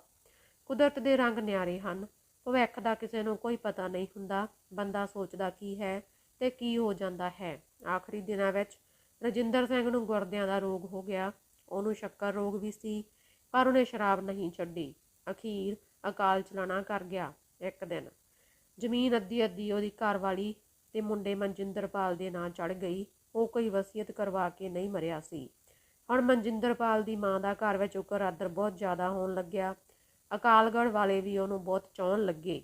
ਕੁਦਰਤ ਦੇ ਰੰਗ ਨਿਆਰੇ ਹਨ। ਭਵਿੱਖ ਦਾ ਕਿਸੇ ਨੂੰ ਕੋਈ ਪਤਾ ਨਹੀਂ ਹੁੰਦਾ। ਬੰਦਾ ਸੋਚਦਾ ਕੀ ਹੈ ਤੇ ਕੀ ਹੋ ਜਾਂਦਾ ਹੈ। ਆਖਰੀ ਦਿਨਾਂ ਵਿੱਚ ਰਜਿੰਦਰ ਸਿੰਘ ਨੂੰ ਗੁਰਦਿਆਂ ਦਾ ਰੋਗ ਹੋ ਗਿਆ। ਉਹਨੂੰ ਸ਼ੱਕਰ ਰੋਗ ਵੀ ਸੀ, ਪਰ ਉਹਨੇ ਸ਼ਰਾਬ ਨਹੀਂ ਛੱਡੀ। ਅਖੀਰ ਅਕਾਲ ਚਲਾਣਾ ਕਰ ਗਿਆ। ਇੱਕ ਦਿਨ ਜ਼ਮੀਨ ਅੱਧੀ ਅੱਧੀ ਉਹਦੀ ਘਰਵਾਲੀ ਤੇ ਮੁੰਡੇ ਮਨਜਿੰਦਰਪਾਲ ਦੇ ਨਾਂ ਚੜ੍ਹ ਗਈ। ਉਹ ਕੋਈ ਵਸੀਅਤ ਕਰਵਾ ਕੇ ਨਹੀਂ ਮਰਿਆ ਸੀ। ਹੁਣ ਮਨਜਿੰਦਰਪਾਲ ਦੀ ਮਾਂ ਦਾ ਘਰ ਵਿੱਚ ਉਕਰ ਆਦਰ ਬਹੁਤ ਜ਼ਿਆਦਾ ਹੋਣ ਲੱਗਿਆ। ਅਕਾਲਗੜ੍ਹ ਵਾਲੇ ਵੀ ਉਹਨੂੰ ਬਹੁਤ ਚਾਹੁਣ ਲੱਗੇ।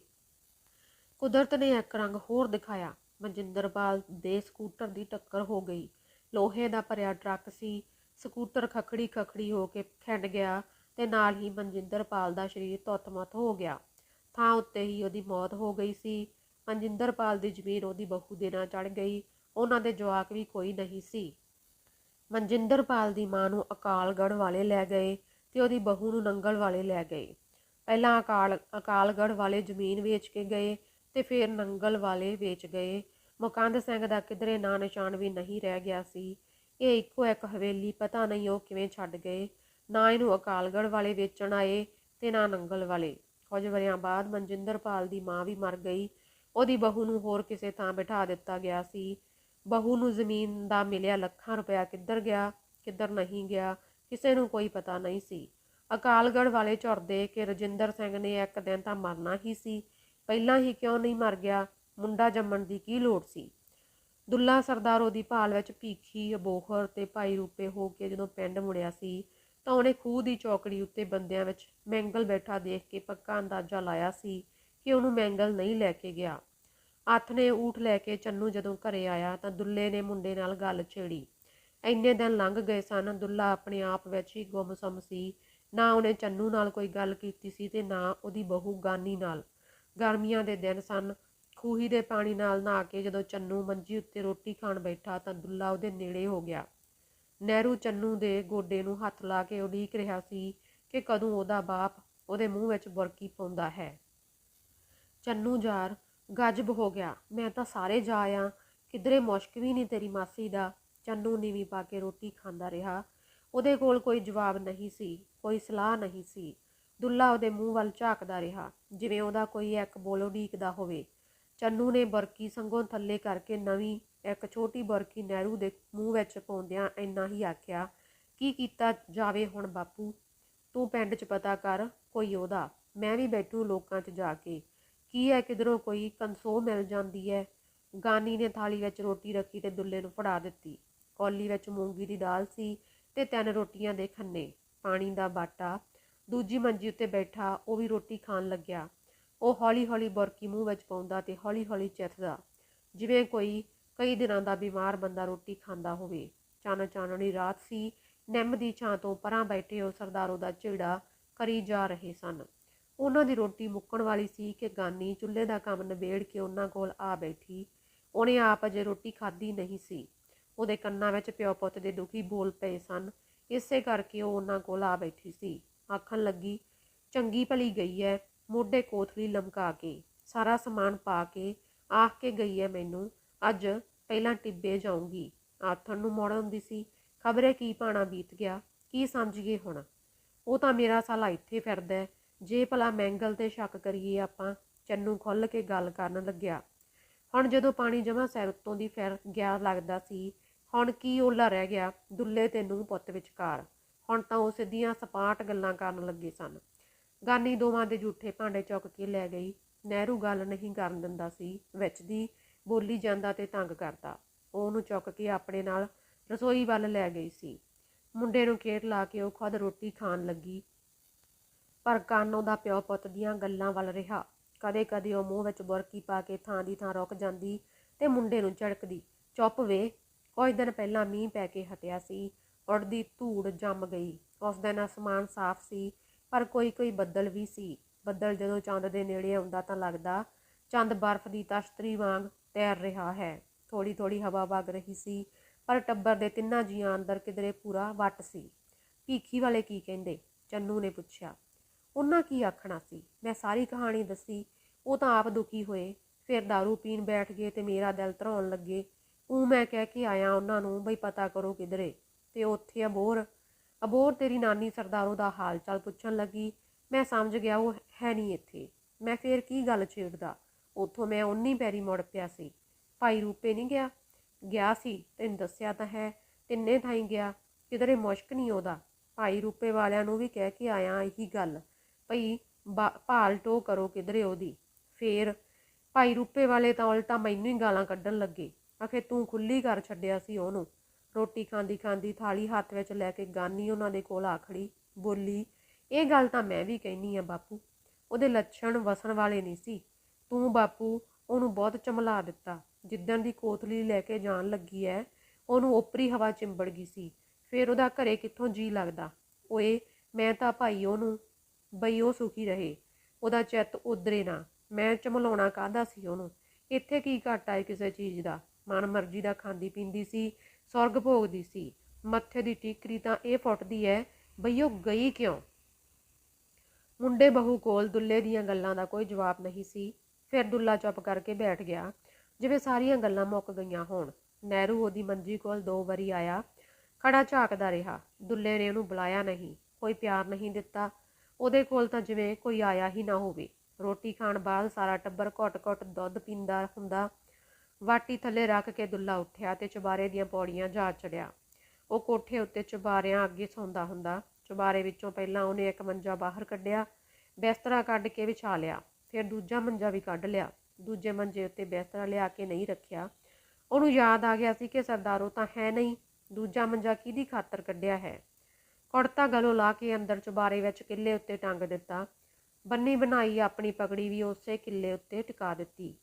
ਕੁਦਰਤ ਨੇ ਇੱਕ ਰੰਗ ਹੋਰ ਦਿਖਾਇਆ। ਮਨਜਿੰਦਰਪਾਲ ਦੇ ਸਕੂਟਰ ਦੀ ਟੱਕਰ ਹੋ ਗਈ। ਲੋਹੇ ਦਾ ਭਰਿਆ ਟਰੱਕ ਸੀ। ਸਕੂਟਰ ਖਖੜੀ ਖਖੜੀ ਹੋ ਕੇ ਖਿੰਡ ਗਿਆ ਤੇ ਨਾਲ ਹੀ ਮਨਜਿੰਦਰਪਾਲ ਦਾ ਸਰੀਰ ਧੁੱਤ-ਮੱਤ ਹੋ ਗਿਆ। ਥਾਂ ਉੱਤੇ ਹੀ ਉਹਦੀ ਮੌਤ ਹੋ ਗਈ ਸੀ। ਮਨਜਿੰਦਰਪਾਲ ਦੀ ਜ਼ਮੀਨ ਉਹਦੀ ਬਹੂ ਦੇ ਨਾਂ ਚੜ੍ਹ ਗਈ। ਉਹਨਾਂ ਦੇ ਜਵਾਕ ਵੀ ਕੋਈ ਨਹੀਂ ਸੀ। ਮਨਜਿੰਦਰਪਾਲ ਦੀ ਮਾਂ ਨੂੰ ਅਕਾਲਗੜ੍ਹ ਵਾਲੇ ਲੈ ਗਏ ਤੇ ਉਹਦੀ ਬਹੂ ਨੂੰ ਨੰਗਲ ਵਾਲੇ ਲੈ ਗਏ। ਪਹਿਲਾਂ ਅਕਾਲਗੜ੍ਹ ਵਾਲੇ ਜ਼ਮੀਨ ਵੇਚ ਕੇ ਗਏ ਤੇ ਫਿਰ ਨੰਗਲ ਵਾਲੇ ਵੇਚ ਗਏ। ਮੁਕੰਦ ਸਿੰਘ ਦਾ ਕਿਧਰੇ ਨਾਂ ਨਿਸ਼ਾਨ ਵੀ ਨਹੀਂ ਰਹਿ ਗਿਆ ਸੀ। ਇਹ ਇੱਕੋ ਇੱਕ ਹਵੇਲੀ ਪਤਾ ਨਹੀਂ ਉਹ ਕਿਵੇਂ ਛੱਡ ਗਏ। ਨਾ ਇਹਨੂੰ ਅਕਾਲਗੜ੍ਹ ਵਾਲੇ ਵੇਚਣ ਆਏ ਤੇ ਨਾ ਨੰਗਲ ਵਾਲੇ। ਕੁਝ ਵਰ੍ਹਿਆਂ ਬਾਅਦ ਮਨਜਿੰਦਰਪਾਲ ਦੀ ਮਾਂ ਵੀ ਮਰ ਗਈ। ਉਹਦੀ ਬਹੂ ਨੂੰ ਹੋਰ ਕਿਸੇ ਥਾਂ ਬਿਠਾ ਦਿੱਤਾ ਗਿਆ ਸੀ। ਬਹੂ ਨੂੰ ਜ਼ਮੀਨ ਦਾ ਮਿਲਿਆ ਲੱਖਾਂ ਰੁਪਇਆ ਕਿੱਧਰ ਗਿਆ, ਕਿੱਧਰ ਨਹੀਂ ਗਿਆ, ਕਿਸੇ ਨੂੰ ਕੋਈ ਪਤਾ ਨਹੀਂ ਸੀ। ਅਕਾਲਗੜ੍ਹ ਵਾਲੇ ਝੁਰਦੇ ਕਿ ਰਜਿੰਦਰ ਸਿੰਘ ਨੇ ਇੱਕ ਦਿਨ ਤਾਂ ਮਰਨਾ ਹੀ ਸੀ। ਪਹਿਲਾਂ ਹੀ ਕਿਉਂ ਨਹੀਂ ਮਰ ਗਿਆ? ਮੁੰਡਾ ਜੰਮਣ ਦੀ ਕੀ ਲੋੜ ਸੀ? ਦੁੱਲਾ ਸਰਦਾਰ ਉਹਦੀ ਭਾਲ ਵਿੱਚ ਭੀਖੀ, ਅਬੋਹਰ ਤੇ ਭਾਈ ਰੂਪੇ ਹੋ ਕੇ ਜਦੋਂ ਪਿੰਡ ਮੁੜਿਆ ਸੀ ਤਾਂ ਉਹਨੇ ਖੂਹ ਦੀ ਚੌਕੜੀ ਉੱਤੇ ਬੰਦਿਆਂ ਵਿੱਚ ਮੈਂਗਲ ਬੈਠਾ ਦੇਖ ਕੇ ਪੱਕਾ ਅੰਦਾਜ਼ਾ ਲਾਇਆ ਸੀ ਕਿ ਉਹਨੂੰ ਮੈਂਗਲ ਨਹੀਂ ਲੈ ਕੇ ਗਿਆ। ਅੱਥ ਨੇ ਊਠ ਲੈ ਕੇ ਚੰਨੂ ਜਦੋਂ ਘਰੇ ਆਇਆ ਤਾਂ ਦੁੱਲੇ ਨੇ ਮੁੰਡੇ ਨਾਲ ਗੱਲ ਛੇੜੀ। ਇੰਨੇ ਦਿਨ ਲੰਘ ਗਏ ਸਨ। ਦੁੱਲਾ ਆਪਣੇ ਆਪ ਵਿੱਚ ਹੀ ਗੁੰਮਸੁੰਮ ਸੀ। ਨਾ ਉਹਨੇ ਚੰਨੂ ਨਾਲ ਕੋਈ ਗੱਲ ਕੀਤੀ ਸੀ ਤੇ ਨਾ ਉਹਦੀ ਬਹੂ ਗਾਨੀ ਨਾਲ। ਗਰਮੀਆਂ ਦੇ ਦਿਨ ਸਨ। ਖੂਹੀ ਦੇ ਪਾਣੀ ਨਾਲ ਨਹਾ ਕੇ ਜਦੋਂ ਚੰਨੂ ਮੰਜੀ ਉੱਤੇ ਰੋਟੀ ਖਾਣ ਬੈਠਾ ਤਾਂ ਦੁੱਲਾ ਉਹਦੇ ਨੇੜੇ ਹੋ ਗਿਆ। ਨਹਿਰੂ ਚੰਨੂ ਦੇ ਗੋਡੇ ਨੂੰ ਹੱਥ ਲਾ ਕੇ ਉਡੀਕ ਰਿਹਾ ਸੀ ਕਿ ਕਦੋਂ ਉਹਦਾ ਬਾਪ ਉਹਦੇ ਮੂੰਹ ਵਿੱਚ ਬੁਰਕੀ ਪਾਉਂਦਾ ਹੈ। ਚੰਨੂ ਯਾਰ ਗਜਬ ਹੋ ਗਿਆ। ਮੈਂ ਤਾਂ ਸਾਰੇ ਜਾ ਆ, ਕਿਧਰੇ ਮੁਸ਼ਕ ਵੀ ਨਹੀਂ ਤੇਰੀ ਮਾਸੀ ਦਾ। ਚੰਨੂ ਨੀਵੀਂ ਪਾ ਕੇ ਰੋਟੀ ਖਾਂਦਾ ਰਿਹਾ। ਉਹਦੇ ਕੋਲ ਕੋਈ ਜਵਾਬ ਨਹੀਂ ਸੀ, ਕੋਈ ਸਲਾਹ ਨਹੀਂ ਸੀ। ਦੁੱਲਾ ਉਹਦੇ ਮੂੰਹ ਵੱਲ ਝਾਕਦਾ ਰਿਹਾ ਜਿਵੇਂ ਉਹਦਾ ਕੋਈ ਇੱਕ ਬੋਲ ਉਡੀਕਦਾ ਹੋਵੇ। ਚੰਨੂ ਨੇ ਬੁਰਕੀ ਸੰਘੋਂ ਥੱਲੇ ਕਰਕੇ ਨਵੀਂ ਇੱਕ ਛੋਟੀ ਬੁਰਕੀ ਨਹਿਰੂ ਦੇ ਮੂੰਹ ਵਿੱਚ ਪਾਉਂਦਿਆਂ ਇੰਨਾ ਹੀ ਆਖਿਆ, ਕੀ ਕੀਤਾ ਜਾਵੇ ਹੁਣ ਬਾਪੂ? ਤੂੰ ਪਿੰਡ 'ਚ ਪਤਾ ਕਰ ਕੋਈ ਉਹਦਾ, ਮੈਂ ਵੀ ਬੈਠੂ ਲੋਕਾਂ 'ਚ ਜਾ ਕੇ। ਕੀ ਹੈ, ਕਿਧਰੋਂ ਕੋਈ ਕਨਸੋ ਮਿਲ ਜਾਂਦੀ ਹੈ। ਗਾਨੀ ਨੇ ਥਾਲੀ ਵਿੱਚ ਰੋਟੀ ਰੱਖੀ ਤੇ ਦੁੱਲੇ ਨੂੰ ਫੜਾ ਦਿੱਤੀ। ਕੌਲੀ ਵਿੱਚ ਮੂੰਗੀ ਦੀ ਦਾਲ ਸੀ ਤੇ 3 ਰੋਟੀਆਂ ਦੇ ਖੰਨੇ, ਪਾਣੀ ਦਾ ਬਾਟਾ। ਦੂਜੀ ਮੰਜੀ ਉੱਤੇ ਬੈਠਾ ਉਹ ਵੀ ਰੋਟੀ ਖਾਣ ਲੱਗਿਆ। ਉਹ ਹੌਲੀ ਹੌਲੀ ਬੁਰਕੀ ਮੂੰਹ ਵਿੱਚ ਪਾਉਂਦਾ ਤੇ ਹੌਲੀ ਹੌਲੀ ਚਿੱਥਦਾ, ਜਿਵੇਂ ਕੋਈ ਕਈ ਦਿਨਾਂ ਦਾ ਬਿਮਾਰ ਬੰਦਾ ਰੋਟੀ ਖਾਂਦਾ ਹੋਵੇ। ਚਾਨਣੀ ਰਾਤ ਸੀ। ਨਿੰਮ ਦੀ ਛਾਂ ਤੋਂ ਪਰਾਂ ਬੈਠੇ ਉਹ ਸਰਦਾਰੋ ਦਾ ਝਿੜਾ ਕਰੀ ਜਾ ਰਹੇ ਸਨ। ਉਹਨਾਂ ਦੀ ਰੋਟੀ ਮੁੱਕਣ ਵਾਲੀ ਸੀ ਕਿ ਗਾਨੀ ਚੁੱਲ੍ਹੇ ਦਾ ਕੰਮ ਨਿਬੇੜ ਕੇ ਉਹਨਾਂ ਕੋਲ ਆ ਬੈਠੀ। ਉਹਨੇ ਆਪ ਅਜੇ ਰੋਟੀ ਖਾਧੀ ਨਹੀਂ ਸੀ। ਉਹਦੇ ਕੰਨਾਂ ਵਿੱਚ ਪਿਓ ਪੁੱਤ ਦੇ ਦੁਖੀ ਬੋਲ ਪਏ ਸਨ। ਇਸੇ ਕਰਕੇ ਉਹ ਉਹਨਾਂ ਕੋਲ ਆ ਬੈਠੀ ਸੀ। ਆਖਣ ਲੱਗੀ, ਚੰਗੀ ਭਲੀ ਗਈ ਹੈ, ਮੋਢੇ ਕੋਥਲੀ ਲਮਕਾ ਕੇ, ਸਾਰਾ ਸਮਾਨ ਪਾ ਕੇ ਆਖ ਕੇ ਗਈ ਹੈ ਮੈਨੂੰ, ਅੱਜ ਪਹਿਲਾਂ ਟਿੱਬੇ ਜਾਊਂਗੀ। ਆਥਣ ਨੂੰ ਮੁੜ ਆਉਂਦੀ ਸੀ। ਖਬਰੇ ਕੀ ਭਾਣਾ ਬੀਤ ਗਿਆ, ਕੀ ਸਮਝੀਏ ਹੁਣ। ਉਹ ਤਾਂ ਮੇਰਾ ਸਾਲਾ ਇੱਥੇ ਫਿਰਦਾ, ਜੇ ਭਲਾ ਮੈਂਗਲ ਤੇ ਸ਼ੱਕ ਕਰੀਏ ਆਪਾਂ। ਚੰਨੂ ਖੁੱਲ੍ਹ ਕੇ ਗੱਲ ਕਰਨ ਲੱਗਿਆ। ਹੁਣ ਜਦੋਂ ਪਾਣੀ ਜਮਾਂ ਸਿਰ ਉੱਤੋਂ ਦੀ ਫਿਰ ਗਿਆ ਲੱਗਦਾ ਸੀ, ਹੁਣ ਕੀ ਓਲਾ ਰਹਿ ਗਿਆ ਦੁੱਲੇ ਤੇ ਨੂੰਹ ਪੁੱਤ ਵਿਚਕਾਰ। ਹੁਣ ਤਾਂ ਉਹ ਸਿੱਧੀਆਂ ਸਪਾਟ ਗੱਲਾਂ ਕਰਨ ਲੱਗੇ ਸਨ। ਗਾਨੀ ਦੋਵਾਂ ਦੇ ਜੂਠੇ ਭਾਂਡੇ ਚੁੱਕ ਕੇ ਲੈ ਗਈ। ਨਹਿਰੂ ਗੱਲ ਨਹੀਂ ਕਰਨ ਦਿੰਦਾ ਸੀ, ਵਿੱਚ ਦੀ ਬੋਲੀ ਜਾਂਦਾ ਤੇ ਤੰਗ ਕਰਦਾ। ਉਹ ਉਹਨੂੰ ਚੁੱਕ ਕੇ ਆਪਣੇ ਨਾਲ ਰਸੋਈ ਵੱਲ ਲੈ ਗਈ ਸੀ। ਮੁੰਡੇ ਨੂੰ ਖੇਤ ਲਾ ਕੇ ਉਹ ਖੁਦ ਰੋਟੀ ਖਾਣ ਲੱਗੀ, ਪਰ ਕੰਨ ਉਹਦਾ ਪਿਓ ਪੁੱਤ ਦੀਆਂ ਗੱਲਾਂ ਵੱਲ ਰਿਹਾ। ਕਦੇ ਕਦੇ ਉਹ ਮੂੰਹ ਵਿੱਚ ਬੁਰਕੀ ਪਾ ਕੇ ਥਾਂ ਦੀ ਥਾਂ ਰੁਕ ਜਾਂਦੀ ਤੇ ਮੁੰਡੇ ਨੂੰ ਝੜਕਦੀ, ਚੁੱਪ ਵੇ। ਕੁਝ ਦਿਨ ਪਹਿਲਾਂ ਮੀਂਹ ਪੈ ਕੇ ਹਟਿਆ ਸੀ। ਉੜਦੀ ਧੂੜ ਜੰਮ ਗਈ। ਉਸ ਦਿਨ ਅਸਮਾਨ ਸਾਫ਼ ਸੀ, ਪਰ ਕੋਈ ਬੱਦਲ ਵੀ ਸੀ। ਬੱਦਲ ਜਦੋਂ ਚੰਦ ਦੇ ਨੇੜੇ ਆਉਂਦਾ ਤਾਂ ਲੱਗਦਾ ਚੰਦ ਬਰਫ਼ ਦੀ ਤਸ਼ਤਰੀ ਵਾਂਗ ਤੈਰ ਰਿਹਾ ਹੈ। ਥੋੜ੍ਹੀ ਥੋੜ੍ਹੀ ਹਵਾ ਵਗ ਰਹੀ ਸੀ, ਪਰ ਟੱਬਰ ਦੇ 3 ਜੀਆਂ ਅੰਦਰ ਕਿਧਰੇ ਪੂਰਾ ਵੱਟ ਸੀ। ਭੀਖੀ ਵਾਲੇ ਕੀ ਕਹਿੰਦੇ? ਚੰਨੂ ਨੇ ਪੁੱਛਿਆ। ਉਹਨਾਂ ਕੀ ਆਖਣਾ ਸੀ? ਮੈਂ ਸਾਰੀ ਕਹਾਣੀ ਦੱਸੀ। ਉਹ ਤਾਂ ਆਪ ਦੁਖੀ ਹੋਏ, ਫਿਰ ਦਾਰੂ ਪੀਣ ਬੈਠ ਗਏ ਤੇ ਮੇਰਾ ਦਿਲ ਧਰਾਉਣ ਲੱਗੇ। ਮੈਂ ਕਹਿ ਕੇ ਆਇਆ ਉਹਨਾਂ ਨੂੰ ਬਈ ਪਤਾ ਕਰੋ ਕਿਧਰੇ, ਤੇ ਉੱਥੇ ਅਬੋਰ ਤੇਰੀ ਨਾਨੀ ਸਰਦਾਰੋ ਦਾ ਹਾਲ ਚਾਲ ਪੁੱਛਣ ਲੱਗੀ। ਮੈਂ ਸਮਝ ਗਿਆ ਉਹ ਹੈ ਨਹੀਂ ਇੱਥੇ। ਮੈਂ ਫੇਰ ਕੀ ਗੱਲ ਛੇੜਦਾ। ਉੱਥੋਂ ਮੈਂ ਉਨੀ ਪੈਰੀ ਮੁੜ ਪਿਆ ਸੀ। ਭਾਈ ਰੂਪੇ ਨਹੀਂ ਗਿਆ? ਗਿਆ ਸੀ, ਤੈਨੂੰ ਦੱਸਿਆ ਤਾਂ ਹੈ, 3 ਥਾਈਂ ਗਿਆ, ਕਿਧਰੇ ਮੁਸ਼ਕ ਨਹੀਂ ਉਹਦਾ। ਭਾਈ ਰੂਪੇ ਵਾਲਿਆਂ ਨੂੰ ਵੀ ਕਹਿ ਕੇ ਆਇਆ ਇਹੀ ਗੱਲ, ਭਈ ਭਾਲ ਟੋ ਕਰੋ ਕਿਧਰੇ ਉਹਦੀ। ਫੇਰ ਭਾਈ ਰੂਪੇ ਵਾਲੇ ਤਾਂ ਉਲਟਾ ਮੈਨੂੰ ਹੀ ਗਾਲਾਂ ਕੱਢਣ ਲੱਗੇ। ਆਖੇ ਤੂੰ ਖੁੱਲੀ ਕਰ ਛੱਡਿਆ ਸੀ ਉਹਨੂੰ। ਰੋਟੀ ਖਾਂਦੀ ਖਾਂਦੀ ਥਾਲੀ ਹੱਥ ਵਿੱਚ ਲੈ ਕੇ ਗਾਨੀ ਉਹਨਾਂ ਦੇ ਕੋਲ ਆ ਖੜੀ, ਬੋਲੀ, ਇਹ ਗੱਲ ਤਾਂ ਮੈਂ ਵੀ ਕਹਿੰਦੀ ਆ ਬਾਪੂ, ਉਹਦੇ ਲੱਛਣ ਵਸਣ ਵਾਲੇ ਨਹੀਂ ਸੀ। ਤੂੰ ਬਾਪੂ ਉਹਨੂੰ ਬਹੁਤ ਚਮਲਾ ਦਿੱਤਾ। ਜਿੱਦਣ ਦੀ ਕੋਥਲੀ ਲੈ ਕੇ ਜਾਣ ਲੱਗੀ ਐ, ਉਹਨੂੰ ਓਪਰੀ ਹਵਾ ਚਿੰਬੜ ਗਈ ਸੀ। ਫਿਰ ਉਹਦਾ ਘਰੇ ਕਿੱਥੋਂ ਜੀ ਲੱਗਦਾ। ਓਏ ਮੈਂ ਤਾਂ ਭਾਈ ਉਹਨੂੰ, ਬਈ ਉਹ ਸੁਖੀ ਰਹੇ, ਉਹਦਾ ਚਿੱਤ ਉਧਰੇ ਨਾ। ਮੈਂ ਚਮਲਾਉਣਾ ਕਾਹਦਾ ਸੀ ਉਹਨੂੰ? ਇੱਥੇ ਕੀ ਘੱਟ ਆਏ ਕਿਸੇ ਚੀਜ਼ ਦਾ। ਮਨ ਮਰਜ਼ੀ ਦਾ ਖਾਂਦੀ ਪੀਂਦੀ ਸੀ, ਸੁਰਗ ਭੋਗਦੀ ਸੀ। ਮੱਥੇ ਦੀ ਟੀਕਰੀ ਤਾਂ ਇਹ ਫੁੱਟਦੀ ਐ ਬਈ ਉਹ ਗਈ ਕਿਉਂ? ਮੁੰਡੇ ਬਹੂ ਕੋਲ ਦੁੱਲੇ ਦੀਆਂ ਗੱਲਾਂ ਦਾ ਕੋਈ ਜਵਾਬ ਨਹੀਂ ਸੀ। ਫਿਰ ਦੁੱਲਾ ਚੁੱਪ ਕਰਕੇ ਬੈਠ ਗਿਆ, ਜਿਵੇਂ ਸਾਰੀਆਂ ਗੱਲਾਂ ਮੁੱਕ ਗਈਆਂ ਹੋਣ। ਨਹਿਰੂ ਉਹਦੀ ਮੰਜੀ ਕੋਲ 2 ਵਾਰੀ ਆਇਆ, ਖੜਾ ਝਾਕਦਾ ਰਿਹਾ। ਦੁੱਲੇ ਨੇ ਉਹਨੂੰ ਬੁਲਾਇਆ ਨਹੀਂ, ਕੋਈ ਪਿਆਰ ਨਹੀਂ ਦਿੱਤਾ। ਉਹਦੇ ਕੋਲ ਤਾਂ ਜਿਵੇਂ ਕੋਈ ਆਇਆ ਹੀ ਨਾ ਹੋਵੇ। ਰੋਟੀ ਖਾਣ ਬਾਅਦ ਸਾਰਾ ਟੱਬਰ ਘੁੱਟ ਦੁੱਧ ਪੀਂਦਾ ਹੁੰਦਾ। ਵਾਟੀ ਥੱਲੇ ਰੱਖ ਕੇ ਦੁੱਲਾ ਉੱਠਿਆ ਤੇ ਚੁਬਾਰੇ ਦੀਆਂ ਪੌੜੀਆਂ ਜਾ ਚੜਿਆ। ਉਹ ਕੋਠੇ ਉੱਤੇ ਚੁਬਾਰਿਆਂ ਅੱਗੇ ਸੌਂਦਾ ਹੁੰਦਾ। ਚੁਬਾਰੇ ਵਿੱਚੋਂ ਪਹਿਲਾਂ ਉਹਨੇ ਇੱਕ ਮੰਜਾ ਬਾਹਰ ਕੱਢਿਆ, ਬਿਸਤਰਾ ਕੱਢ ਕੇ ਵਿਛਾ ਲਿਆ। ਫਿਰ ਦੂਜਾ ਮੰਜਾ ਵੀ ਕੱਢ ਲਿਆ। ਦੂਜੇ ਮੰਜੇ ਉੱਤੇ ਬਿਸਤਰਾ ਲਿਆ ਕੇ ਨਹੀਂ ਰੱਖਿਆ। ਉਹਨੂੰ ਯਾਦ ਆ ਗਿਆ ਸੀ ਕਿ ਸਰਦਾਰੋ ਤਾਂ ਹੈ ਨਹੀਂ, ਦੂਜਾ ਮੰਜਾ ਕਿਹਦੀ ਖਾਤਰ ਕੱਢਿਆ ਹੈ। ਕੁੜਤਾ ਗਲੋਂ ਲਾ ਕੇ ਅੰਦਰ ਚੁਬਾਰੇ ਵਿੱਚ ਕਿੱਲੇ ਉੱਤੇ ਟੰਗ ਦਿੱਤਾ। ਬੰਨੀ ਬਣਾਈ ਆਪਣੀ ਪਗੜੀ ਵੀ ਉਸੇ ਕਿੱਲੇ ਉੱਤੇ ਟਿਕਾ ਦਿੱਤੀ।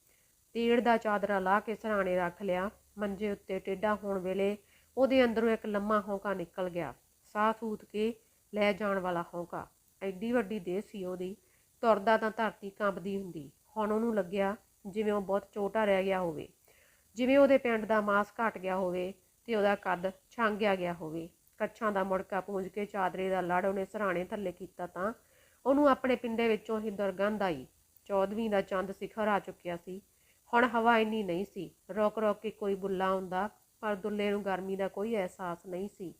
ਤੀੜ ਦਾ ਚਾਦਰਾ ਲਾ ਕੇ ਸਰਾਣੇ ਰੱਖ ਲਿਆ। ਮੰਜੇ ਉੱਤੇ ਟੇਢਾ ਹੋਣ ਵੇਲੇ ਉਹਦੇ ਅੰਦਰੋਂ ਇੱਕ ਲੰਮਾ ਹੌਂਕਾ ਨਿਕਲ ਗਿਆ, ਸਾਹ ਸੂਤ ਕੇ ਲੈ ਜਾਣ ਵਾਲਾ ਹੌਂਕਾ। ਐਡੀ ਵੱਡੀ ਦੇਹ ਸੀ ਉਹਦੀ, ਤੁਰਦਾ ਤਾਂ ਧਰਤੀ ਕੰਬਦੀ ਹੁੰਦੀ। ਹੁਣ ਉਹਨੂੰ ਲੱਗਿਆ ਜਿਵੇਂ ਉਹ ਬਹੁਤ ਛੋਟਾ ਰਹਿ ਗਿਆ ਹੋਵੇ, ਜਿਵੇਂ ਉਹਦੇ ਪਿੰਡ ਦਾ ਮਾਸ ਘਟ ਗਿਆ ਹੋਵੇ ਤੇ ਉਹਦਾ ਕੱਦ ਛਾਂਗਿਆ ਗਿਆ ਹੋਵੇ। ਕੱਛਾਂ ਦਾ ਮੁੜਕਾ ਪੂੰਝ ਕੇ ਚਾਦਰੇ ਦਾ ਲੜ ਉਹਨੇ ਸਰਾਣੇ ਥੱਲੇ ਕੀਤਾ ਤਾਂ ਉਹਨੂੰ ਆਪਣੇ ਪਿੰਡੇ ਵਿੱਚੋਂ ਹੀ ਦੁਰਗੰਧ ਆਈ। 14ਵੀਂ ਦਾ ਚੰਦ ਸਿਖਰ ਆ ਚੁੱਕਿਆ ਸੀ। ਹੁਣ ਹਵਾ ਇੰਨੀ ਨਹੀਂ ਸੀ, ਰੁਕ ਕੇ ਕੋਈ ਬੁੱਲਾ ਆਉਂਦਾ, ਪਰ ਦੁੱਲੇ ਨੂੰ ਗਰਮੀ ਦਾ ਕੋਈ ਅਹਿਸਾਸ ਨਹੀਂ ਸੀ।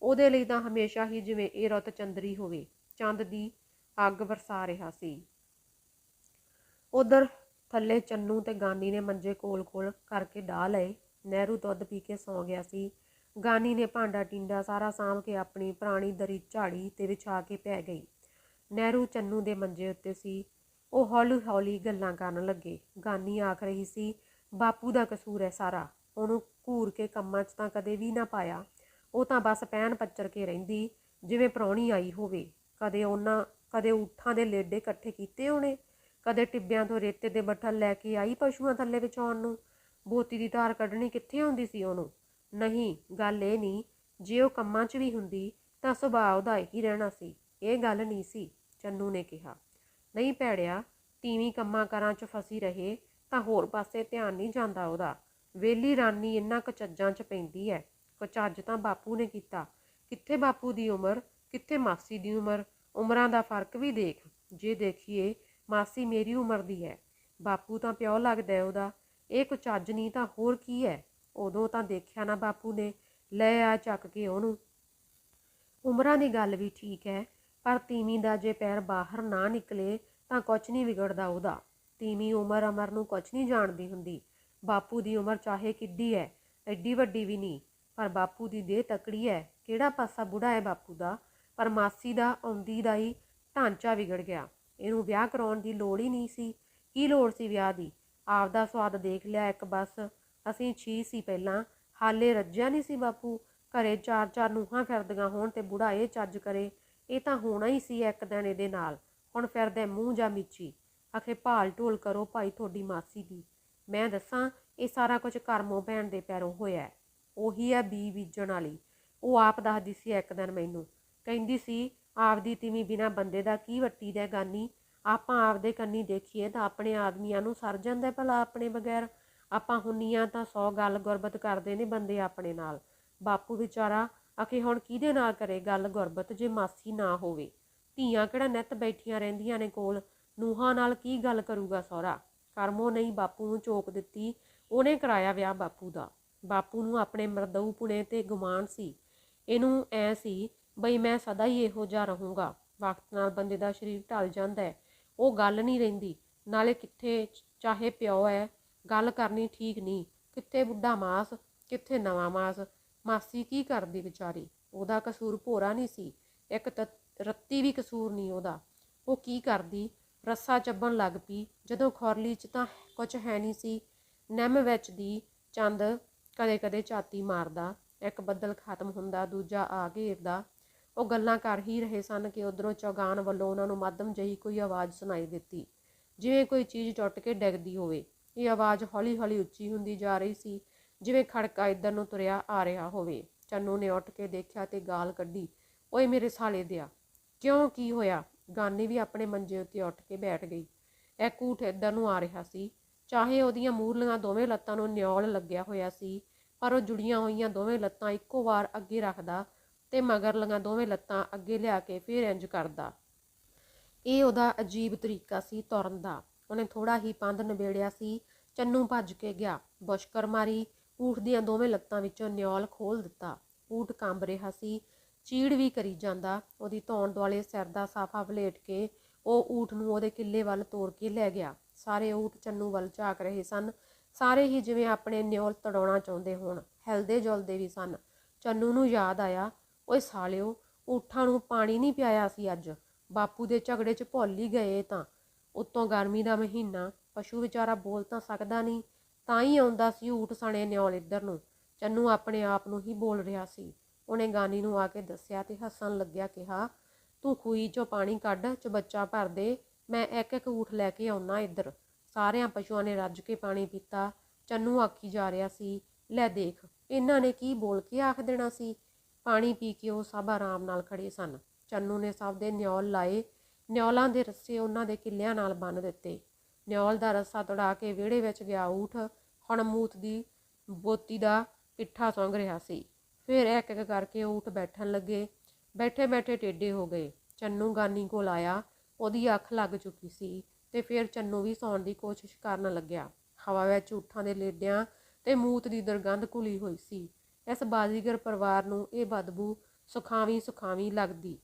ਉਹਦੇ ਲਈ ਤਾਂ ਹਮੇਸ਼ਾ ਹੀ ਜਿਵੇਂ ਇਹ ਰੁੱਤ ਚੰਦਰੀ ਹੋਵੇ, ਚੰਦ ਦੀ ਅੱਗ ਵਰਸਾ ਰਿਹਾ ਸੀ। ਉਧਰ ਥੱਲੇ ਚੰਨੂ ਤੇ ਗਾਨੀ ਨੇ ਮੰਜੇ ਕੋਲ ਕਰਕੇ ਡਾਹ ਲਏ। ਨਹਿਰੂ ਦੁੱਧ ਪੀ ਕੇ ਸੌਂ ਗਿਆ ਸੀ। ਗਾਨੀ ਨੇ ਭਾਂਡਾ ਟਿੰਡਾ ਸਾਰਾ ਸਾਂਭ ਕੇ ਆਪਣੀ ਪੁਰਾਣੀ ਦਰੀ ਝਾੜੀ ਤੇ ਵਿਛਾ ਕੇ ਪੈ ਗਈ। ਨਹਿਰੂ ਚੰਨੂ ਦੇ ਮੰਜੇ ਉੱਤੇ ਸੀ। ਉਹ ਹੌਲੀ ਹੌਲੀ ਗੱਲਾਂ ਕਰਨ ਲੱਗੇ। ਗਾਨੀ ਆਖ ਰਹੀ ਸੀ, ਬਾਪੂ ਦਾ ਕਸੂਰ ਹੈ ਸਾਰਾ, ਉਹਨੂੰ ਘੂਰ ਕੇ ਕੰਮਾਂ 'ਚ ਤਾਂ ਕਦੇ ਵੀ ਨਾ ਪਾਇਆ। ਉਹ ਤਾਂ ਬਸ ਪਹਿਣ ਪੱਚਰ ਕੇ ਰਹਿੰਦੀ ਜਿਵੇਂ ਪ੍ਰਾਹੁਣੀ ਆਈ ਹੋਵੇ। ਕਦੇ ਊਠਾਂ ਦੇ ਲੇਡੇ ਇਕੱਠੇ ਕੀਤੇ ਉਹਨੇ, ਕਦੇ ਟਿੱਬਿਆਂ ਤੋਂ ਰੇਤੇ ਦੇ ਬੱਠਲ ਲੈ ਕੇ ਆਈ ਪਸ਼ੂਆਂ ਥੱਲੇ ਵਿਛਾਉਣ ਨੂੰ। ਬੋਤੀ ਦੀ ਧਾਰ ਕੱਢਣੀ ਕਿੱਥੇ ਆਉਂਦੀ ਸੀ ਉਹਨੂੰ। ਨਹੀਂ, ਗੱਲ ਇਹ ਨਹੀਂ, ਜੇ ਉਹ ਕੰਮਾਂ 'ਚ ਵੀ ਹੁੰਦੀ ਤਾਂ ਸੁਭਾਅ ਉਹਦਾ ਹੀ ਰਹਿਣਾ ਸੀ, ਇਹ ਗੱਲ ਨਹੀਂ ਸੀ। ਚੰਨੂ ਨੇ ਕਿਹਾ, ਨਹੀਂ ਭੈੜਿਆ, ਤੀਵੀਂ ਕੰਮਾਂ ਕਾਰਾਂ 'ਚ ਫਸੀ ਰਹੇ ਤਾਂ ਹੋਰ ਪਾਸੇ ਧਿਆਨ ਨਹੀਂ ਜਾਂਦਾ ਉਹਦਾ। ਵਿਹਲੀ ਰਾਨੀ ਇਹਨਾਂ ਕੁਚੱਜਾਂ 'ਚ ਪੈਂਦੀ ਹੈ। ਕੁਚੱਜ ਤਾਂ ਬਾਪੂ ਨੇ ਕੀਤਾ। ਕਿੱਥੇ ਬਾਪੂ ਦੀ ਉਮਰ, ਕਿੱਥੇ ਮਾਸੀ ਦੀ ਉਮਰ। ਉਮਰਾਂ ਦਾ ਫਰਕ ਵੀ ਦੇਖ। ਜੇ ਦੇਖੀਏ, ਮਾਸੀ ਮੇਰੀ ਉਮਰ ਦੀ ਹੈ, ਬਾਪੂ ਤਾਂ ਪਿਓ ਲੱਗਦਾ ਉਹਦਾ। ਇਹ ਕੁਚੱਜ ਨਹੀਂ ਤਾਂ ਹੋਰ ਕੀ ਹੈ। ਉਦੋਂ ਤਾਂ ਦੇਖਿਆ ਨਾ ਬਾਪੂ ਨੇ, ਲੈ ਆ ਚੱਕ ਕੇ ਉਹਨੂੰ। ਉਮਰਾਂ ਦੀ ਗੱਲ ਵੀ ਠੀਕ ਹੈ, ਪਰ ਤੀਵੀਂ ਦਾ ਜੇ ਪੈਰ ਬਾਹਰ ਨਾ ਨਿਕਲੇ ਤਾਂ ਕੁਛ ਨਹੀਂ ਵਿਗੜਦਾ ਉਹਦਾ। ਤੀਵੀਂ ਉਮਰ ਅਮਰ ਨੂੰ ਕੁਛ ਨਹੀਂ ਜਾਣਦੀ ਹੁੰਦੀ। ਬਾਪੂ ਦੀ ਉਮਰ ਚਾਹੇ ਕਿੱਡੀ ਹੈ, ਐਡੀ ਵੱਡੀ ਵੀ ਨਹੀਂ, ਪਰ ਬਾਪੂ ਦੀ ਦੇਹ ਤਕੜੀ ਹੈ। ਕਿਹੜਾ ਪਾਸਾ ਬੁੜਾ ਹੈ ਬਾਪੂ ਦਾ, ਪਰ ਮਾਸੀ ਦਾ ਆਉਂਦੀ ਦਾ ਹੀ ਢਾਂਚਾ ਵਿਗੜ ਗਿਆ। ਇਹਨੂੰ ਵਿਆਹ ਕਰਾਉਣ ਦੀ ਲੋੜ ਹੀ ਨਹੀਂ ਸੀ। ਕੀ ਲੋੜ ਸੀ ਵਿਆਹ ਦੀ? ਆਪਦਾ ਸਵਾਦ ਦੇਖ ਲਿਆ ਇੱਕ ਬਸ। ਅਸੀਂ 6 ਸੀ ਪਹਿਲਾਂ, ਹਾਲੇ ਰੱਜਿਆ ਨਹੀਂ ਸੀ ਬਾਪੂ। ਘਰੇ 4-4 ਨੂੰਹਾਂ ਫਿਰਦੀਆਂ ਹੋਣ ਤੇ ਬੁੜਾ ਇਹ ਚੱਜ ਕਰੇ। ਇਹ ਤਾਂ ਹੋਣਾ ਹੀ ਸੀ ਇੱਕ ਦਿਨ ਇਹਦੇ ਨਾਲ। ਹੁਣ ਫਿਰਦਾ ਮੂੰਹ ਜਾਂ ਮਿੱਚੀ, ਆਖੇ ਭਾਲ ਢੋਲ ਕਰੋ ਭਾਈ ਤੁਹਾਡੀ ਮਾਸੀ ਦੀ। ਮੈਂ ਦੱਸਾਂ, ਇਹ ਸਾਰਾ ਕੁਝ ਕਰਮੋਂ ਭੈਣ ਦੇ ਪੈਰੋਂ ਹੋਇਆ। ਉਹੀ ਹੈ ਬੀ ਬੀਜਣ ਵਾਲੀ। ਉਹ ਆਪ ਦੱਸਦੀ ਸੀ ਇੱਕ ਦਿਨ ਮੈਨੂੰ, ਕਹਿੰਦੀ ਸੀ, ਆਪਦੀ ਤੀਵੀਂ ਬਿਨਾਂ ਬੰਦੇ ਦਾ ਕੀ ਵੱਟੀ ਦਾ ਗਾਨੀ। ਆਪਾਂ ਆਪਦੇ ਕੰਨੀ ਦੇਖੀਏ ਤਾਂ ਆਪਣੇ ਆਦਮੀਆਂ ਨੂੰ ਸਰ ਜਾਂਦਾ ਭਲਾ ਆਪਣੇ ਬਗੈਰ। ਆਪਾਂ ਹੁੰਨੀਆਂ ਤਾਂ 100 ਗੱਲ ਗੁਰਬਤ ਕਰਦੇ ਨੇ ਬੰਦੇ ਆਪਣੇ ਨਾਲ। ਬਾਪੂ ਵਿਚਾਰਾ ਆਖੇ ਹੁਣ ਕਿਹਦੇ ਨਾਲ ਕਰੇ ਗੱਲ ਗੁਰਬਤ ਜੇ ਮਾਸੀ ਨਾ ਹੋਵੇ। ਧੀਆਂ ਕਿਹੜਾ ਨਿੱਤ ਬੈਠੀਆਂ ਰਹਿੰਦੀਆਂ ਨੇ ਕੋਲ, ਨੂੰਹਾਂ ਨਾਲ ਕੀ ਗੱਲ ਕਰੂਗਾ ਸਹੁਰਾ। ਕਰਮੋਂ ਨਹੀਂ ਬਾਪੂ ਨੂੰ ਝੋਕ ਦਿੱਤੀ, ਉਹਨੇ ਕਰਾਇਆ ਵਿਆਹ ਬਾਪੂ ਦਾ। ਬਾਪੂ ਨੂੰ ਆਪਣੇ ਮਰਦਊ ਪੁਣੇ ਤੇ ਗੁਮਾਨ ਸੀ। ਇਹਨੂੰ ਐ ਸੀ ਬਈ ਮੈਂ ਸਦਾ ਹੀ ਇਹੋ ਜਿਹਾ ਰਹੂੰਗਾ। ਵਕਤ ਨਾਲ ਬੰਦੇ ਦਾ ਸਰੀਰ ਢਲ ਜਾਂਦਾ ਹੈ, ਉਹ ਗੱਲ ਨਹੀਂ ਰਹਿੰਦੀ। ਨਾਲੇ ਕਿੱਥੇ, ਚਾਹੇ ਪਿਓ ਹੈ, ਗੱਲ ਕਰਨੀ ਠੀਕ ਨਹੀਂ। ਕਿੱਥੇ ਬੁੱਢਾ ਮਾਸ, ਕਿੱਥੇ ਨਵਾਂ ਮਾਸ। ਮਾਸੀ ਕੀ ਕਰਦੀ ਵਿਚਾਰੀ, ਉਹਦਾ ਕਸੂਰ ਭੋਰਾ ਨਹੀਂ ਸੀ, ਇੱਕ ਰੱਤੀ ਵੀ ਕਸੂਰ ਨਹੀਂ ਉਹਦਾ। ਉਹ ਕੀ ਕਰਦੀ, ਰੱਸਾ ਚੱਬਣ ਲੱਗ ਪਈ ਜਦੋਂ ਖੁਰਲੀ 'ਚ ਤਾਂ ਕੁਛ ਹੈ ਨਹੀਂ ਸੀ। ਨਿੰਮ ਵਿੱਚ ਦੀ ਚੰਦ ਕਦੇ ਕਦੇ ਝਾਤੀ ਮਾਰਦਾ, ਇੱਕ ਬੱਦਲ ਖਤਮ ਹੁੰਦਾ, ਦੂਜਾ ਆ ਘੇਰਦਾ। ਉਹ ਗੱਲਾਂ ਕਰ ਹੀ ਰਹੇ ਸਨ ਕਿ ਉੱਧਰੋਂ ਚੌਗਾਨ ਵੱਲੋਂ ਉਹਨਾਂ ਨੂੰ ਮੱਧਮ ਜਿਹੀ ਕੋਈ ਆਵਾਜ਼ ਸੁਣਾਈ ਦਿੱਤੀ, ਜਿਵੇਂ ਕੋਈ ਚੀਜ਼ ਟੁੱਟ ਕੇ ਡਿੱਗਦੀ ਹੋਵੇ। ਇਹ ਆਵਾਜ਼ ਹੌਲੀ ਹੌਲੀ ਉੱਚੀ ਹੁੰਦੀ ਜਾ ਰਹੀ ਸੀ, ਜਿਵੇਂ ਖੜਕਾ ਇੱਧਰ ਨੂੰ ਤੁਰਿਆ ਆ ਰਿਹਾ ਹੋਵੇ। ਚੰਨੂ ਨੇ ਉੱਠ ਕੇ ਦੇਖਿਆ ਤੇ ਗਾਲ ਕੱਢੀ, ਓਏ ਮੇਰੇ ਸਾਲੇ ਦਿਆ, ਕਿਉਂ, ਕੀ ਹੋਇਆ? ਗਾਨੀ ਵੀ ਆਪਣੇ ਮੰਜੇ ਉੱਤੇ ਉੱਠ ਕੇ ਬੈਠ ਗਈ। ਇੱਕ ਊਠ ਇੱਧਰ ਨੂੰ ਆ ਰਿਹਾ ਸੀ। ਚਾਹੇ ਉਹਦੀਆਂ ਮੂਹਰਲੀਆਂ ਦੋਵੇਂ ਲੱਤਾਂ ਨੂੰ ਨਿਉਲ ਲੱਗਿਆ ਹੋਇਆ ਸੀ, ਪਰ ਉਹ ਜੁੜੀਆਂ ਹੋਈਆਂ ਦੋਵੇਂ ਲੱਤਾਂ ਇੱਕੋ ਵਾਰ ਅੱਗੇ ਰੱਖਦਾ ਤੇ ਮਗਰਲੀਆਂ ਦੋਵੇਂ ਲੱਤਾਂ ਅੱਗੇ ਲਿਆ ਕੇ ਫਿਰ ਇੰਜ ਕਰਦਾ। ਇਹ ਉਹਦਾ ਅਜੀਬ ਤਰੀਕਾ ਸੀ ਤੁਰਨ ਦਾ। ਉਹਨੇ ਥੋੜਾ ਹੀ ਪੰਧ ਨਿਬੇੜਿਆ ਸੀ। ਚੰਨੂ ਭੱਜ ਕੇ ਗਿਆ, ਬੁਸ਼ਕਰ ਮਾਰੀ, ਊਠ ਦੀਆਂ ਦੋਵੇਂ ਲੱਤਾਂ ਵਿੱਚੋਂ ਨਿਉਲ ਖੋਲ ਦਿੱਤਾ। ਊਠ ਕੰਬ ਰਿਹਾ ਸੀ, ਚੀੜ ਵੀ ਕਰੀ ਜਾਂਦਾ। ਉਹਦੀ ਧੌਣ ਦੁਆਲੇ ਸਿਰ ਦਾ ਸਾਫਾ ਵਲੇਟ ਕੇ ਉਹ ਊਠ ਨੂੰ ਉਹਦੇ ਕਿੱਲੇ ਵੱਲ ਤੋਰ ਕੇ ਲੈ ਗਿਆ। ਸਾਰੇ ਊਠ ਚੰਨੂ ਵੱਲ ਝਾਕ ਰਹੇ ਸਨ, ਸਾਰੇ ਹੀ ਜਿਵੇਂ ਆਪਣੇ ਨਿਉਲ ਤੜਾਉਣਾ ਚਾਹੁੰਦੇ ਹੋਣ। ਹਿਲਦੇ ਜੁਲਦੇ ਵੀ ਸਨ। ਚੰਨੂ ਨੂੰ ਯਾਦ ਆਇਆ, ਓਏ ਸਾਲਿਓ, ਊਠਾਂ ਨੂੰ ਪਾਣੀ ਨਹੀਂ ਪਿਆਇਆ ਸੀ ਅੱਜ। ਬਾਪੂ ਦੇ ਝਗੜੇ 'ਚ ਭੁੱਲ ਹੀ ਗਏ। ਤਾਂ ਉੱਤੋਂ ਗਰਮੀ ਦਾ ਮਹੀਨਾ, ਪਸ਼ੂ ਵਿਚਾਰਾ ਬੋਲ ਤਾਂ ਸਕਦਾ ਨਹੀਂ, ਤਾਂ ਹੀ ਆਉਂਦਾ ਸੀ ਊਠ ਸਣੇ ਨਿਉਲ ਇੱਧਰ ਨੂੰ। ਚੰਨੂ ਆਪਣੇ ਆਪ ਨੂੰ ਹੀ ਬੋਲ ਰਿਹਾ ਸੀ। ਉਹਨੇ ਗਾਨੀ ਨੂੰ ਆ ਕੇ ਦੱਸਿਆ ਤੇ ਹੱਸਣ ਲੱਗਿਆ ਕਿਹਾ, ਤੂੰ ਖੂਹੀ 'ਚੋਂ ਪਾਣੀ ਕੱਢ, ਚਬੱਚਾ ਭਰ ਦੇ, ਮੈਂ ਇੱਕ ਇੱਕ ਊਠ ਲੈ ਕੇ ਆਉਣਾ ਇੱਧਰ। ਸਾਰਿਆਂ ਪਸ਼ੂਆਂ ਨੇ ਰੱਜ ਕੇ ਪਾਣੀ ਪੀਤਾ। ਚੰਨੂ ਆਖੀ ਜਾ ਰਿਹਾ ਸੀ, ਲੈ ਦੇਖ, ਇਹਨਾਂ ਨੇ ਕੀ ਬੋਲ ਕੇ ਆਖ ਦੇਣਾ ਸੀ। ਪਾਣੀ ਪੀ ਕੇ ਉਹ ਸਭ ਆਰਾਮ ਨਾਲ ਖੜੇ ਸਨ। ਚੰਨੂ ਨੇ ਸਭ ਦੇ ਨਿਉਲ ਲਾਏ। ਨਿਉਲਾਂ ਦੇ ਰੱਸੇ ਉਹਨਾਂ ਦੇ ਕਿੱਲਿਆਂ ਨਾਲ ਬੰਨ੍ਹ ਦਿੱਤੇ। ਨਿਉਲ ਦਾ ਰੱਸਾ ਤੁੜਾ ਕੇ ਵਿਹੜੇ ਵਿੱਚ ਗਿਆ ਊਠ ਹੁਣ ਮੂਤ ਦੀ ਬੋਤੀ ਦਾ ਪਿੱਠਾ ਸੁੰਘ ਰਿਹਾ ਸੀ। ਫਿਰ ਇੱਕ ਇੱਕ ਕਰਕੇ ਊਠ ਬੈਠਣ ਲੱਗੇ। ਬੈਠੇ ਬੈਠੇ ਟੇਢੇ ਹੋ ਗਏ। ਚੰਨੂ ਗਾਨੀ ਕੋਲ ਆਇਆ। ਉਹਦੀ ਅੱਖ ਲੱਗ ਚੁੱਕੀ ਸੀ ਤੇ ਫਿਰ ਚੰਨੂ ਵੀ ਸੌਣ ਦੀ ਕੋਸ਼ਿਸ਼ ਕਰਨ ਲੱਗਿਆ। ਹਵਾ ਵਿੱਚ ਊਠਾਂ ਦੇ ਲੇਡਿਆਂ ਤੇ ਮੂਤ ਦੀ ਦੁਰਗੰਧ ਘੁਲੀ ਹੋਈ ਸੀ। ਇਸ ਬਾਜ਼ੀਗਰ ਪਰਿਵਾਰ ਨੂੰ ਇਹ ਬਦਬੂ ਸੁਖਾਵੀਂ ਸੁਖਾਵੀਂ ਲੱਗਦੀ।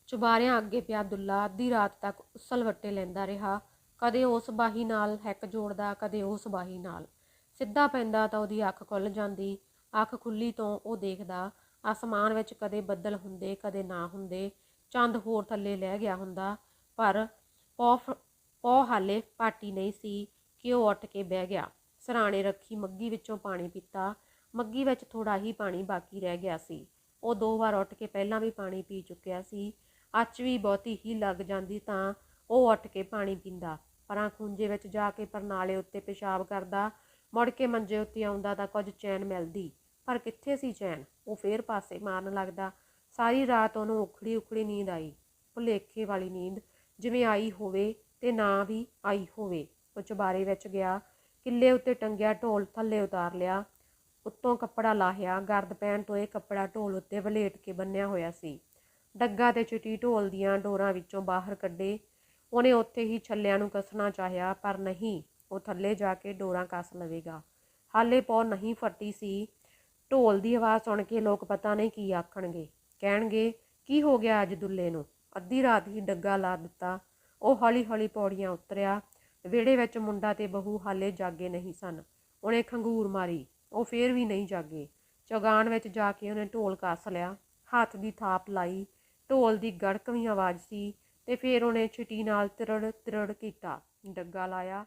ਚੁਬਾਰਿਆਂ ਅੱਗੇ ਪਿਆ ਦੁੱਲਾ ਅੱਧੀ ਰਾਤ ਤੱਕ ਉਸਲ ਵੱਟੇ ਲੈਂਦਾ ਰਿਹਾ। ਕਦੇ ਉਸ ਬਾਹੀ ਨਾਲ ਹਿੱਕ ਜੋੜਦਾ, ਕਦੇ ਉਸ ਬਾਹੀ ਨਾਲ। ਸਿੱਧਾ ਪੈਂਦਾ ਤਾਂ ਉਹਦੀ ਅੱਖ ਖੁੱਲ੍ਹ ਜਾਂਦੀ। ਅੱਖ ਖੁੱਲ੍ਹੀ ਤੋਂ ਉਹ ਦੇਖਦਾ ਆਸਮਾਨ ਵਿੱਚ ਕਦੇ ਬੱਦਲ ਹੁੰਦੇ ਕਦੇ ਨਾ ਹੁੰਦੇ, ਚੰਦ ਹੋਰ ਥੱਲੇ ਲੈ ਗਿਆ ਹੁੰਦਾ। ਪਰ ਪੌ ਹਾਲੇ ਪਾਟੀ ਨਹੀਂ ਸੀ ਕਿ ਉਹ ਉੱਠ ਕੇ ਬਹਿ ਗਿਆ। ਸਿਰਹਾਣੇ ਰੱਖੀ ਮੱਗੀ ਵਿੱਚੋਂ ਪਾਣੀ ਪੀਤਾ। ਮੱਗੀ ਵਿੱਚ ਥੋੜ੍ਹਾ ਹੀ ਪਾਣੀ ਬਾਕੀ ਰਹਿ ਗਿਆ ਸੀ। ਉਹ 2 ਵਾਰ ਉੱਠ ਕੇ ਪਹਿਲਾਂ ਵੀ ਪਾਣੀ ਪੀ ਚੁੱਕਿਆ ਸੀ। ਅੱਚ ਵੀ ਬਹੁਤੀ ਹੀ ਲੱਗ ਜਾਂਦੀ ਤਾਂ ਉਹ ਉੱਠ ਕੇ ਪਾਣੀ ਪੀਂਦਾ, ਪਰਾਂ ਖੂੰਜੇ ਵਿੱਚ ਜਾ ਕੇ ਪਰਨਾਲੇ ਉੱਤੇ ਪਿਸ਼ਾਬ ਕਰਦਾ। ਮੁੜ ਕੇ ਮੰਜੇ ਉੱਤੇ ਆਉਂਦਾ ਤਾਂ ਕੁਝ ਚੈਨ ਮਿਲਦੀ, ਪਰ ਕਿੱਥੇ ਸੀ ਚੈਨ। ਉਹ ਫੇਰ ਪਾਸੇ ਮਾਰਨ ਲੱਗਦਾ। ਸਾਰੀ ਰਾਤ ਉਹਨੂੰ ਉਖੜੀ ਉਖੜੀ ਨੀਂਦ ਆਈ, ਭੁਲੇਖੇ ਵਾਲੀ ਨੀਂਦ, ਜਿਵੇਂ ਆਈ ਹੋਵੇ ਤੇ ਨਾ ਵੀ ਆਈ ਹੋਵੇ। ਉਹ ਚੁਬਾਰੇ ਵਿੱਚ ਗਿਆ, ਕਿੱਲੇ ਉੱਤੇ ਟੰਗਿਆ ਢੋਲ ਥੱਲੇ ਉਤਾਰ ਲਿਆ, ਉੱਤੋਂ ਕੱਪੜਾ ਲਾਹਿਆ। ਗਰਦ ਪੈਣ ਤੋਂ ਇਹ ਕੱਪੜਾ ਢੋਲ ਉੱਤੇ ਵਲੇਟ ਕੇ ਬੰਨਿਆ ਹੋਇਆ ਸੀ। ਡੱਗਾ ਤੇ ਚਿੱਟੀ ਢੋਲ ਦੀਆਂ ਡੋਰਾਂ ਵਿੱਚੋਂ ਬਾਹਰ ਕੱਢੇ। ਉਹਨੇ ਉੱਥੇ ਹੀ ਛੱਲਿਆਂ ਨੂੰ ਕੱਸਣਾ ਚਾਹਿਆ, ਪਰ ਨਹੀਂ, ਉਹ ਥੱਲੇ ਜਾ ਕੇ ਡੋਰਾਂ ਕੱਸ ਲਵੇਗਾ। ਹਾਲੇ ਪੌ ਨਹੀਂ ਫਟੀ ਸੀ। ਢੋਲ ਦੀ ਆਵਾਜ਼ ਸੁਣ ਕੇ ਲੋਕ ਪਤਾ ਨਹੀਂ ਕੀ ਆਖਣਗੇ। ਕਹਿਣਗੇ, ਕੀ ਹੋ ਗਿਆ ਅੱਜ ਦੁੱਲੇ ਨੂੰ, ਅੱਧੀ ਰਾਤ ਹੀ ਡੱਗਾ ਲਾ ਦਿੱਤਾ। ਉਹ ਹੌਲੀ ਹੌਲੀ ਪੌੜੀਆਂ ਉਤਰਿਆ। ਵਿਹੜੇ ਵਿੱਚ ਮੁੰਡਾ ਤੇ ਬਹੂ ਹਾਲੇ ਜਾਗੇ ਨਹੀਂ ਸਨ। ਉਹਨੇ ਖੰਗੂਰ ਮਾਰੀ, ਉਹ ਫੇਰ ਵੀ ਨਹੀਂ ਜਾਗੇ। ਚੌਗਾਨ ਵਿੱਚ ਜਾ ਕੇ ਉਹਨੇ ਢੋਲ ਕੱਸ ਲਿਆ, ਹੱਥ ਦੀ ਥਾਪ ਲਾਈ। ਢੋਲ ਦੀ ਗੜਕਵੀਂ ਆਵਾਜ਼ ਸੀ ਤੇ ਫੇਰ ਉਹਨੇ ਛਿਟੀ ਨਾਲ ਤਿਰੜ ਤਿਰੜ ਕੀਤਾ। ਡੱਗਾ ਲਾਇਆ।